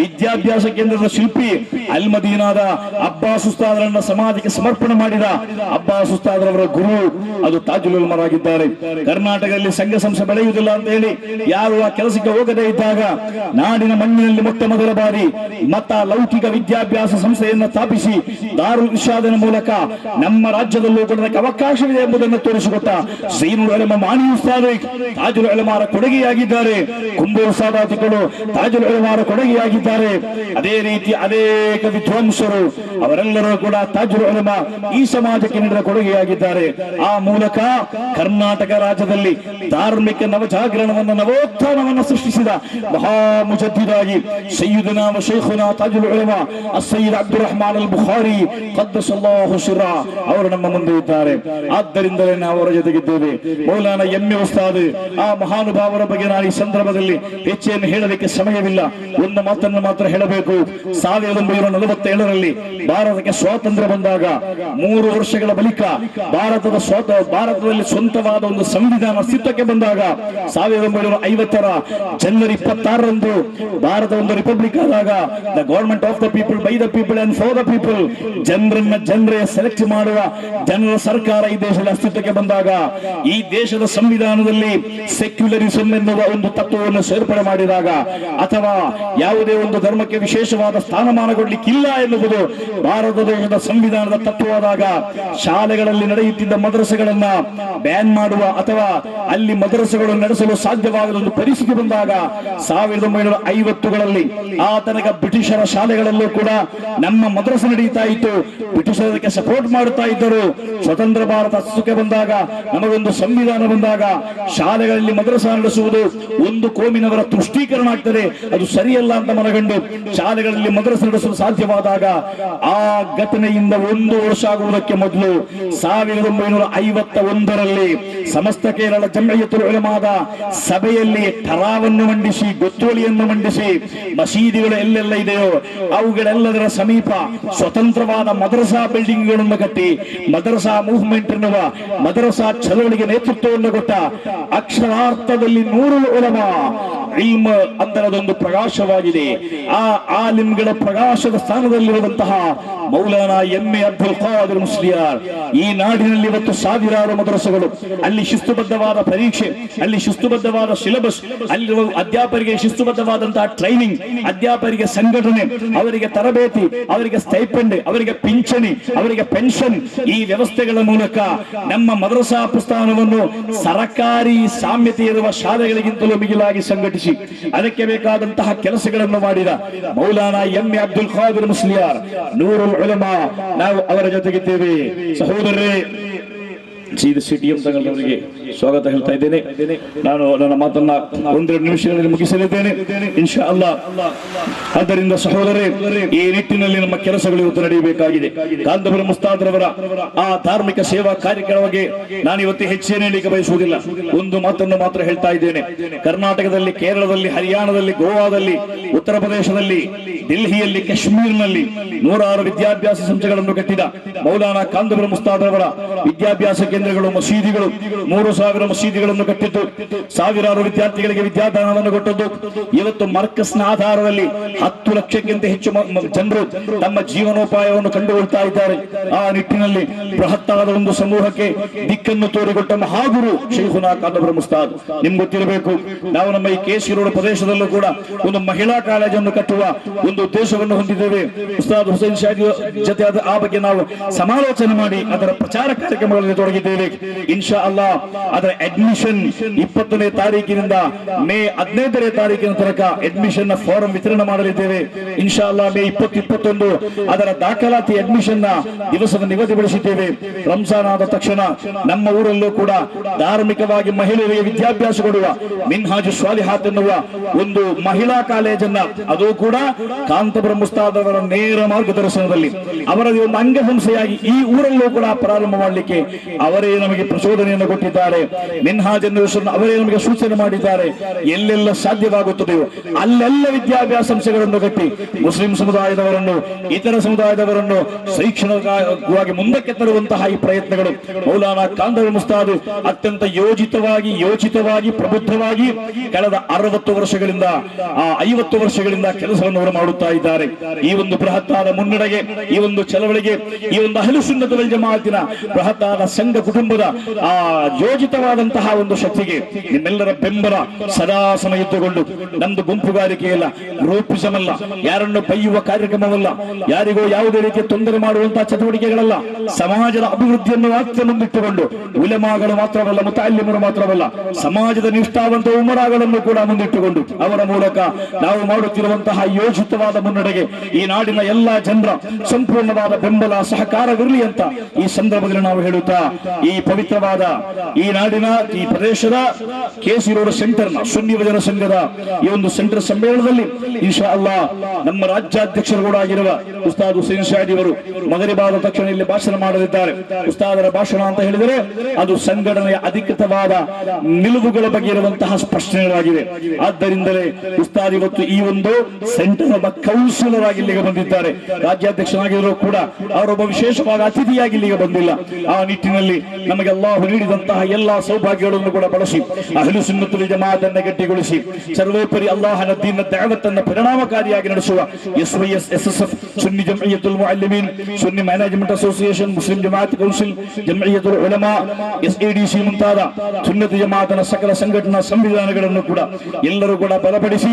ವಿದ್ಯಾಭ್ಯಾಸ ಕೇಂದ್ರದ ಶಿಲ್ಪಿ ಅಲ್ ಮದೀನಾದ ಅಬ್ಬಾಸ್ ಉಸ್ತಾದರನ್ನ ಸಮಾಜಕ್ಕೆ ಸಮರ್ಪಣೆ ಮಾಡಿದ ಅಬ್ಬಾಸ್ ಉಸ್ತಾದರವರ ಗುರು ಅದು ತಾಜುಲ್ ಉಲಮಾರಾಗಿದ್ದಾರೆ. ಕರ್ನಾಟಕದಲ್ಲಿ ಸಂಘ ಸಂಸ್ಥೆ ಬೆಳೆಯುವುದಿಲ್ಲ ಅಂತ ಹೇಳಿ ಯಾರು ಆ ಕೆಲಸಕ್ಕೆ ಹೋಗದೇ ಇದ್ದಾಗ ನಾಡಿನ ಮಣ್ಣಿನಲ್ಲಿ ಮೊಟ್ಟ ಮೊದಲ ಬಾರಿ ಮತ ಲೌಕಿಕ ವಿದ್ಯಾಭ್ಯಾಸ ಸಂಸ್ಥೆಯನ್ನು ಸ್ಥಾಪಿಸಿ ದಾರುಲ್ ಇರ್ಷಾದಿನ ಮೂಲಕ ನಮ್ಮ ರಾಜ್ಯದಲ್ಲೂ ಕೂಡ ಅವಕಾಶವಿದೆ ಎಂಬುದನ್ನು ತೋರಿಸಿಕೊಟ್ಟ ಝೈನುಲ್ ಉಲಮಾ ಮಾನಿ ಉಸ್ತಾದ್ ತಾಜುಲ್ ಉಲಮಾರ ಕೊಡುಗೆಯಾಗಿದ್ದಾರೆ. ಕುಂಬೂರು ಸಾದಾತಿಗಳು ತಾಜುಲ್ ಉಲಮಾರ ಕೊಡುಗೆಯಾಗಿದ್ದಾರೆ. ಅದೇ ರೀತಿ ಅನೇಕ ವಿದ್ವಾಂಸರು ಅವರೆಲ್ಲರೂ ಕೂಡ ತಾಜುಲ್ ಉಲಮಾ ಈ ಸಮಾಜಕ್ಕೆ ನೀಡಿದ ಕೊಡುಗೆಯಾಗಿದ್ದಾರೆ. ಆ ಮೂಲಕ ಕರ್ನಾಟಕ ರಾಜ್ಯದಲ್ಲಿ ಧಾರ್ಮಿಕ ನವಜಾಗರಣವನ್ನು ನವೋತ್ಥಾನವನ್ನು ಸೃಷ್ಟಿಸಿದ ಮಹಾ ಮುಜದ್ದಿದಾಗಿ ಸಯ್ಯಿದುನಾ ವ ಶೈಖುನಾ ತಾಜುಲ್ ಉಲಮಾ ಅಸ್ಸಯ್ಯಿದ್ ಅಬ್ದುಲ್ ರಹಮಾನ್ ಅಲ್ ಬುಖಾರಿ ಖದ್ದಸಲ್ಲಾಹು ಸಿರ್ರಾ ಅವರು ನಮ್ಮ ಮುಂದೆ ಇದ್ದಾರೆ. ಆದ್ದರಿಂದಲೇ ನಾವು ಅವರ ಜೊತೆಗಿದ್ದೇವೆ. ಮೌಲಾನಾ ಎಮ್ಮೆ ಉಸ್ತಾದ್ ಆ ಮಹಾನುಭಾವರ ಬಗ್ಗೆ ನಾನು ಈ ಸಂದರ್ಭದಲ್ಲಿ ಹೆಚ್ಚೇನು ಹೇಳಲಿಕ್ಕೆ ಸಮಯವಿಲ್ಲ. ಒಂದು ಮಾತನ್ನು ಮಾತ್ರ ಹೇಳಬೇಕು. 1947ರಲ್ಲಿ ಭಾರತಕ್ಕೆ ಸ್ವಾತಂತ್ರ್ಯ ಬಂದಾಗ 3 ವರ್ಷಗಳ ಬಳಿಕ ಭಾರತದಲ್ಲಿ ಸ್ವಂತವಾದ ಒಂದು ಸಂವಿಧಾನ ಅಸ್ತಿತ್ವಕ್ಕೆ ಬಂದಾಗ 1950ರ ಜನವರಿ 26ರಂದು ಭಾರತ ಒಂದು ರಿಪಬ್ಲಿಕ್ ಆದಾಗ the government of the people by the people and for the people, ಜನರೇ ಸೆಲೆಕ್ಟ್ ಮಾಡುವ ಜನರ ಸರ್ಕಾರ ಈ ದೇಶದ ಅಸ್ತಿತ್ವಕ್ಕೆ ಬಂದಾಗ ಈ ದೇಶದ ಸಂವಿಧಾನದಲ್ಲಿ ಸೆಕ್ಯುಲರಿಸಂ ಎನ್ನುವ ಒಂದು ತತ್ವವನ್ನು ಸೇರ್ಪಡೆ ಮಾಡಿದಾಗ ಅಥವಾ ಯಾವುದೇ ಒಂದು ಧರ್ಮಕ್ಕೆ ವಿಶೇಷವಾದ ಸ್ಥಾನಮಾನ ಕೊಡಲಿಕ್ಕಿಲ್ಲ ಎನ್ನುವುದು ಭಾರತ ದೇಶದ ಸಂವಿಧಾನದ ತತ್ವವಾದಾಗ ಶಾಲೆಗಳಲ್ಲಿ ನಡೆಯುತ್ತಿದ್ದ ಮದ್ರಸೆಗಳನ್ನ ಬ್ಯಾನ್ ಮಾಡುವ ಅಥವಾ ಅಲ್ಲಿ ಮದ್ರಸೆಗಳನ್ನು ನಡೆಸಲು ಸಾಧ್ಯವಾಗದ ಒಂದು ಪರಿಸ್ಥಿತಿ ಬಂದಾಗ 1950ಗಳಲ್ಲಿ ಆ ತನಕ ಬ್ರಿಟಿಷರ ಶಾಲೆಗಳಲ್ಲೂ ಕೂಡ ನಮ್ಮ ಮದ್ರಸೆ ನಡೀತಾ ಇತ್ತು. ಬ್ರಿಟಿಷರಕ್ಕೆ ಸಪೋರ್ಟ್ ಮಾಡುತ್ತಾ ಇದ್ದರು. ಸ್ವತಂತ್ರ ಭಾರತ ಅಸ್ತಿತ್ವಕ್ಕೆ ಬಂದಾಗ ನಮಗೊಂದು ಸಂವಿಧಾನ ಬಂದಾಗ ಶಾಲೆಗಳಲ್ಲಿ ಮದ್ರಸಾ ನಡೆಸುವುದು ಒಂದು ಕೋಮಿನವರ ತುಷ್ಟೀಕರಣ ಆಗ್ತದೆ, ಅದು ಸರಿಯಲ್ಲ ಅಂತ ಮನಗಂಡು ಶಾಲೆಗಳಲ್ಲಿ ಮದ್ರಸೆ ನಡೆಸಲು ಸಾಧ್ಯವಾದಾಗ ಆ ಘಟನೆಯಿಂದ 1 ವರ್ಷ ಆಗುವುದಕ್ಕೆ ಮೊದಲು 1951ರಲ್ಲಿ ಸಮಸ್ತ ಕೇರಳ ಜಮ್ಇಯ್ಯತುಲ್ ಉಲಮಾದ ಸಭೆಯಲ್ಲಿ ಠರಾವನ್ನು ಮಂಡಿಸಿ ಗೊತ್ತುವಳಿಯನ್ನು ಮಂಡಿಸಿ ಮಸೀದಿಗಳು ಎಲ್ಲೆಲ್ಲ ಇದೆಯೋ ಅವುಗಳೆಲ್ಲದರ ಸಮೀಪ ಸ್ವತಂತ್ರವಾದ ಮದ್ರಸಾ ಬಿಲ್ಡಿಂಗ್ಗಳನ್ನು ಕಟ್ಟಿ ಮದ್ರಸಾ ಮೂವ್ಮೆಂಟ್ ಎನ್ನುವ ಮದ್ರಸಾ ಚಳವಳಿಗೆ ನೇತೃತ್ವವನ್ನು ಕೊಟ್ಟ ಅಕ್ಷರಾರ್ಥದಲ್ಲಿ ನೂರುಲ್ ಉಲಮಾ ಇಲ್ಮ ಅಂತರದೊಂದು ಪ್ರಕಾಶವಾಗಿದೆ. ಆ ಆಲಿಮ್ಗಳ ಪ್ರಕಾಶದ ಸ್ಥಾನದಲ್ಲಿರುವಂತಹ ಮೌಲಾನಾ ಎಮ್ಮೆ ಅಬ್ದುಲ್ ಖಾದಿರ್ ಮುಸ್ಲಿಯಾರ್ ಈ ನಾಡಿನಲ್ಲಿ ಇವತ್ತು ಸಾವಿರಾರು ಮದ್ರಸೆಗಳು, ಅಲ್ಲಿ ಶಿಸ್ತುಬದ್ಧವಾದ ಪರೀಕ್ಷೆ, ಅಲ್ಲಿ ಶಿಸ್ತುಬದ್ಧವಾದ ಸಿಲೆಬಸ್, ಅಲ್ಲಿ ಅಧ್ಯಾಪಕರಿಗೆ ಶಿಸ್ತುಬದ್ಧವಾದಂತಹ ಟ್ರೈನಿಂಗ್, ಅಧ್ಯಾಪಕರಿಗೆ ಸಂಘಟನೆ, ಅವರಿಗೆ ತರಬೇತಿ, ಅವರಿಗೆ ಸ್ಟೈಪೆಂಡ್, ಅವರಿಗೆ ಪಿಂಚಣಿ, ಅವರಿಗೆ ಪೆನ್ಷನ್, ಈ ವ್ಯವಸ್ಥೆಗಳ ಮೂಲಕ ನಮ್ಮ ಮದ್ರಸಾ ಪ್ರಸ್ಥಾನವನ್ನು ಸರಕಾರಿ ಸಾಮ್ಯತೆ ಇರುವ ಶಾಲೆಗಳಿಗಿಂತಲೂ ಮಿಗಿಲಾಗಿ ಸಂಘಟಿಸಿ ಅದಕ್ಕೆ ಬೇಕಾದಂತಹ ಕೆಲಸಗಳನ್ನು ಮಾಡಿದ ಮೌಲಾನಾ ಎಮ್ಮೆ ಅಬ್ದುಲ್ ಖಾದಿರ್ ಮುಸ್ಲಿಯಾರ್ ನೂರುಲ್ ಉಲಮಾ ನಾವು ಅವರ ಜೊತೆಗಿದ್ದೇವೆ. ಸಹೋದರರೇ, ಸಿಟಿಎಂ ಸಂಘಟನೆಯವರಿಗೆ ಸ್ವಾಗತ ಹೇಳ್ತಾ ಇದ್ದೇನೆ. ನಾನು ನನ್ನ ಮಾತನ್ನ 1-2 ನಿಮಿಷಗಳಲ್ಲಿ ಮುಗಿಸಲಿದ್ದೇನೆ ಇನ್ಶಾ ಅಲ್ಲಾ. ಆದ್ದರಿಂದ ಸಹೋದರರೇ, ಈ ನಿಟ್ಟಿನಲ್ಲಿ ನಮ್ಮ ಕೆಲಸಗಳು ಇವತ್ತು ನಡೆಯಬೇಕಾಗಿದೆ. ಕಾಂದಬರ ಮುಸ್ತಾದ್ರವರ ಆ ಧಾರ್ಮಿಕ ಸೇವಾ ಕಾರ್ಯಕ್ರಮಕ್ಕೆ ನಾನು ಇವತ್ತು ಹೆಚ್ಚೇನು ಹೇಳಲಿಕ್ಕೆ ಬಯಸುವುದಿಲ್ಲ. ಒಂದು ಮಾತನ್ನು ಮಾತ್ರ ಹೇಳ್ತಾ ಇದ್ದೇನೆ. ಕರ್ನಾಟಕದಲ್ಲಿ, ಕೇರಳದಲ್ಲಿ, ಹರಿಯಾಣದಲ್ಲಿ, ಗೋವಾದಲ್ಲಿ, ಉತ್ತರ ಪ್ರದೇಶದಲ್ಲಿ, ದಿಲ್ಲಿಯಲ್ಲಿ, ಕಾಶ್ಮೀರ್ನಲ್ಲಿ 100 ವಿದ್ಯಾಭ್ಯಾಸ ಸಂಸ್ಥೆಗಳನ್ನು ಕಟ್ಟಿದ ಮೌಲಾನಾ ಕಾಂದಬರ ಮುಸ್ತಾದ್ರವರ ವಿದ್ಯಾಭ್ಯಾಸ ಕೇಂದ್ರಗಳು, ಮಸೀದಿಗಳು, 3,000 ಮಸೀದಿಗಳನ್ನು ಕಟ್ಟಿದ್ದು, ಸಾವಿರಾರು ವಿದ್ಯಾರ್ಥಿಗಳಿಗೆ ವಿದ್ಯಾದಾನವನ್ನು ಕೊಟ್ಟದ್ದು. ಇವತ್ತು ಮಾರ್ಕಸ್ನ ಆಧಾರದಲ್ಲಿ 10 ಲಕ್ಷಕ್ಕಿಂತ ಹೆಚ್ಚು ಜನರು ತಮ್ಮ ಜೀವನೋಪಾಯವನ್ನು ಕಂಡುಕೊಳ್ತಾ ಇದ್ದಾರೆ. ಆ ನಿಟ್ಟಿನಲ್ಲಿ ಬೃಹತ್ತಾದ ಒಂದು ಸಮೂಹಕ್ಕೆ ದಿಕ್ಕನ್ನು ತೋರಿಕೊಟ್ಟ ಮಹಾಗುರು ಶೈಖುನಾ ಕಾಂದಬರ ಮುಸ್ತಾದ್. ನಿಮ್ಗೆ ಗೊತ್ತಿರಬೇಕು, ನಾವು ನಮ್ಮ ಈ ಕೆಸಿ ರೋಡ್ ಪ್ರದೇಶದಲ್ಲೂ ಕೂಡ ಒಂದು ಮಹಿಳಾ ಕಾಲೇಜನ್ನು ಕಟ್ಟುವ ಒಂದು ಉದ್ದೇಶವನ್ನು ಹೊಂದಿದ್ದೇವೆ. ಉಸ್ತಾದ್ ಹುಸೇನ್ ಶಾಹಿ ಜೊತೆ ಆ ಬಗ್ಗೆ ನಾವು ಸಮಾಲೋಚನೆ ಮಾಡಿ ಅದರ ಪ್ರಚಾರ ಕಾರ್ಯಕ್ರಮಗಳಲ್ಲಿ ತೊಡಗಿದ್ದೇವೆ. ಮಾಡಿದ್ದೇವೆ. ಇನ್ಶಾ ಅಲ್ಲಾ ಅದರ ಅಡ್ಮಿಷನ್ 20ನೇ ತಾರೀಕಿನಿಂದ ಮೇ 15ನೇ ತಾರೀಕಿನ ತನಕ ಅಡ್ಮಿಷನ್ ಫಾರಂ ವಿತರಣೆ ಮಾಡಲಿದ್ದೇವೆ. ಇನ್ಶಾ ಅಲ್ಲಾ ಮೇ 20-21 ಅದರ ದಾಖಲಾತಿ ಅಡ್ಮಿಷನ್ ನ ದಿವಸವನ್ನು ನಿಗದಿಪಡಿಸಿದ್ದೇವೆ. ರಂಜಾನ್ ಆದ ತಕ್ಷಣ ನಮ್ಮ ಊರಲ್ಲೂ ಕೂಡ ಧಾರ್ಮಿಕವಾಗಿ ಮಹಿಳೆಯರಿಗೆ ವಿದ್ಯಾಭ್ಯಾಸ ಕೊಡುವ ಮಿನ್ಹಾಜ್ ಸ್ವಾಲಿಹಾತ್ ಎನ್ನುವ ಒಂದು ಮಹಿಳಾ ಕಾಲೇಜನ್ನ, ಅದು ಕೂಡ ಕಾಂತಪುರ ಮುಸ್ತಾದ್ ಅವರ ನೇರ ಮಾರ್ಗದರ್ಶನದಲ್ಲಿ ಅವರದೇ ಒಂದು ಅಂಗಸಂಸ್ಥೆಯಾಗಿ ಈ ಊರಲ್ಲೂ ಕೂಡ ಪ್ರಾರಂಭ ಮಾಡಲಿಕ್ಕೆ ಅವರೇ ನಮಗೆ ಪ್ರಚೋದನೆಯನ್ನು ಕೊಟ್ಟಿದ್ದಾರೆ. ಮಿನ್ಹಾಜ್ ಎನ್ನುವ ಹೆಸರನ್ನು ಅವರೇ ನಮಗೆ ಸೂಚನೆ ಮಾಡಿದ್ದಾರೆ. ಎಲ್ಲೆಲ್ಲ ಸಾಧ್ಯವಾಗುತ್ತದೆಯೋ ಅಲ್ಲೆಲ್ಲ ವಿದ್ಯಾಭ್ಯಾಸ ಸಂಸ್ಥೆಗಳನ್ನು ಕಟ್ಟಿ ಮುಸ್ಲಿಂ ಸಮುದಾಯದವರನ್ನು, ಇತರ ಸಮುದಾಯದವರನ್ನು ಶೈಕ್ಷಣಿಕವಾಗಿ ಮುಂದಕ್ಕೆ ತರುವಂತಹ ಈ ಪ್ರಯತ್ನಗಳು ಮೌಲಾನಾ ಕಾಂತಪುರ ಮುಸ್ತಾದ್ ಅತ್ಯಂತ ಯೋಚಿತವಾಗಿ ಪ್ರಬುದ್ಧವಾಗಿ ಕಳೆದ 60 ವರ್ಷಗಳಿಂದ 50 ವರ್ಷಗಳಿಂದ ಕೆಲಸವನ್ನು ಅವರು ಮಾಡುತ್ತಾ ಇದ್ದಾರೆ. ಈ ಒಂದು ಬೃಹತ್ತಾದ ಮುನ್ನಡೆಗೆ, ಈ ಒಂದು ಚಳವಳಿಗೆ, ಈ ಒಂದು ಅಹ್ಲು ಸುನ್ನತ್ ವಲ್ ಜಮಾಅತಿನ ಬೃಹತ್ತಾದ ಸಂಘ ಕುಟುಂಬದ ಯೋಜಿತವಾದಂತಹ ಒಂದು ಶಕ್ತಿಗೆ ನಿಮ್ಮೆಲ್ಲರ ಬೆಂಬಲ ಸದಾ ಸಮಯ ಇದ್ದುಕೊಂಡು, ನಮ್ದು ಗುಂಪುಗಾರಿಕೆ ಇಲ್ಲ, ಗ್ರೂಪಿಸಮ್ ಅಲ್ಲ, ಯಾರನ್ನು ಬೈಯುವ ಕಾರ್ಯಕ್ರಮವಲ್ಲ, ಯಾರಿಗೂ ಯಾವುದೇ ರೀತಿಯ ತೊಂದರೆ ಮಾಡುವಂತಹ ಚಟುವಟಿಕೆಗಳಲ್ಲ, ಸಮಾಜದ ಅಭಿವೃದ್ಧಿಯನ್ನು ಮಾತ್ರ ಮುಂದಿಟ್ಟುಕೊಂಡು ಉಲಮಾಗಳು ಮಾತ್ರವಲ್ಲ, ಮುತಾಲಿಮರು ಮಾತ್ರವಲ್ಲ, ಸಮಾಜದ ನಿಷ್ಠಾವಂತ ಉಮರಾಗಳನ್ನು ಕೂಡ ಮುಂದಿಟ್ಟುಕೊಂಡು ಅವರ ಮೂಲಕ ನಾವು ಮಾಡುತ್ತಿರುವಂತಹ ಯೋಜಿತವಾದ ಮುನ್ನಡೆಗೆ ಈ ನಾಡಿನ ಎಲ್ಲಾ ಜನರ ಸಂಪೂರ್ಣವಾದ ಬೆಂಬಲ ಸಹಕಾರವಿರಲಿ ಅಂತ ಈ ಸಂದರ್ಭದಲ್ಲಿ ನಾವು ಹೇಳುತ್ತಾ, ಈ ಪವಿತ್ರವಾದ ಈ ನಾಡಿನ ಈ ಪ್ರದೇಶದ ಕೆಸಿ ರೋಡ್ ಸೆಂಟರ್ ನ ಸುನ್ನಿ ಯುವಜನ ಸಂಘದ ಈ ಒಂದು ಸೆಂಟರ್ ಸಮ್ಮೇಳನದಲ್ಲಿ ಇನ್ಶಾ ಅಲ್ಲಾ ನಮ್ಮ ರಾಜ್ಯಾಧ್ಯಕ್ಷರು ಕೂಡ ಆಗಿರುವ ಉಸ್ತಾದ್ ಹುಸೇನ್ ಶಾಡಿ ಅವರು ಮಗರಿಬಾದ ತಕ್ಷಣ ಇಲ್ಲಿ ಭಾಷಣ ಮಾಡಲಿದ್ದಾರೆ. ಉಸ್ತಾದರ ಭಾಷಣ ಅಂತ ಹೇಳಿದರೆ ಅದು ಸಂಘಟನೆಯ ಅಧಿಕೃತವಾದ ನಿಲುವುಗಳ ಬಗ್ಗೆ ಇರುವಂತಹ ಸ್ಪಷ್ಟನೆಗಳಾಗಿವೆ. ಆದ್ದರಿಂದಲೇ ಉಸ್ತಾದ್ ಇವತ್ತು ಈ ಒಂದು ಸೆಂಟರ್ ಒಬ್ಬ ಕೌನ್ಸಿಲರ್ ಆಗಿ ಇಲ್ಲಿಗೆ ಬಂದಿದ್ದಾರೆ. ರಾಜ್ಯಾಧ್ಯಕ್ಷರಾಗಿದ್ದರೂ ಕೂಡ ಅವರೊಬ್ಬ ವಿಶೇಷವಾದ ಅತಿಥಿಯಾಗಿ ಇಲ್ಲಿಗೆ ಬಂದಿಲ್ಲ. ಆ ನಿಟ್ಟಿನಲ್ಲಿ ನಮಗೆ ಅಲ್ಲಾಹು ನೀಡಿದಂತಹ ಎಲ್ಲಾ ಸೌಭಾಗ್ಯಗಳನ್ನು ಕೂಡ ಬಳಸಿ ಅಹ್ಲು ಸುನ್ನತ್ ವಲ್ ಜಮಾಅತನ್ನು ಗಟ್ಟಿಗೊಳಿಸಿ ಸರ್ವೋಪರಿ ಅಲ್ಲಾಹನ ದೀನ ದಾವತನ್ನು ಪರಿಣಾಮಕಾರಿಯಾಗಿ ನಡೆಸುವ SYS SSF Sunni Jamiyyatul Muallimeen, Sunni management association, Muslim Jamaat council, Jamiyyatul Ulama, SADC ಮುಂತಾದ ಸುನ್ನತ್ ಜಮಾಅತನ ಸಕಲ ಸಂಘಟನಾ ಸಂವಿಧಾನಗಳನ್ನು ಕೂಡ ಎಲ್ಲರೂ ಕೂಡ ಬಲಪಡಿಸಿ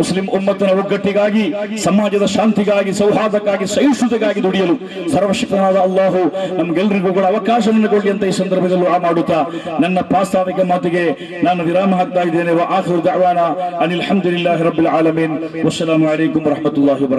ಮುಸ್ಲಿಂ ಉಮ್ಮತ್ತಿನ ಒಗ್ಗಟ್ಟಿಗಾಗಿ, ಸಮಾಜದ ಶಾಂತಿಗಾಗಿ, ಸೌಹಾರ್ದಕ್ಕಾಗಿ, ಸಹಿಷ್ಣುತೆಗಾಗಿ ದುಡಿಯಲು ಸರ್ವಶಕ್ತನಾದ ಅಲ್ಲಾಹು ನಮ್ಗೆಲ್ಲರಿಗೂ ಕೂಡ ಅವಕಾಶವನ್ನು ಕೊಡಲಿ ಅಂತ ಈ ಸಂದರ್ಭದಲ್ಲಿ ಮಾಡುತ್ತಾ ನನ್ನ ಪ್ರಾಸ್ತಾವಿಕ ಮಾತಿಗೆ ನಾನು ವಿರಾಮ ಹಾಕ್ತಾ ಇದ್ದೇನೆ. ವ ಆಖಿರು ದಅವಾನಾ ಅನಿಲ್ ಹಮ್ದುಲಿಲ್ಲಾಹಿ ರಬ್ಬಿಲ್ ಆಲಮೀನ್. ವಸ್ಸಲಾಮು ಅಲೈಕುಂ ವರಹ್ಮತುಲ್ಲಾಹಿ ವಬರಕಾತುಹು.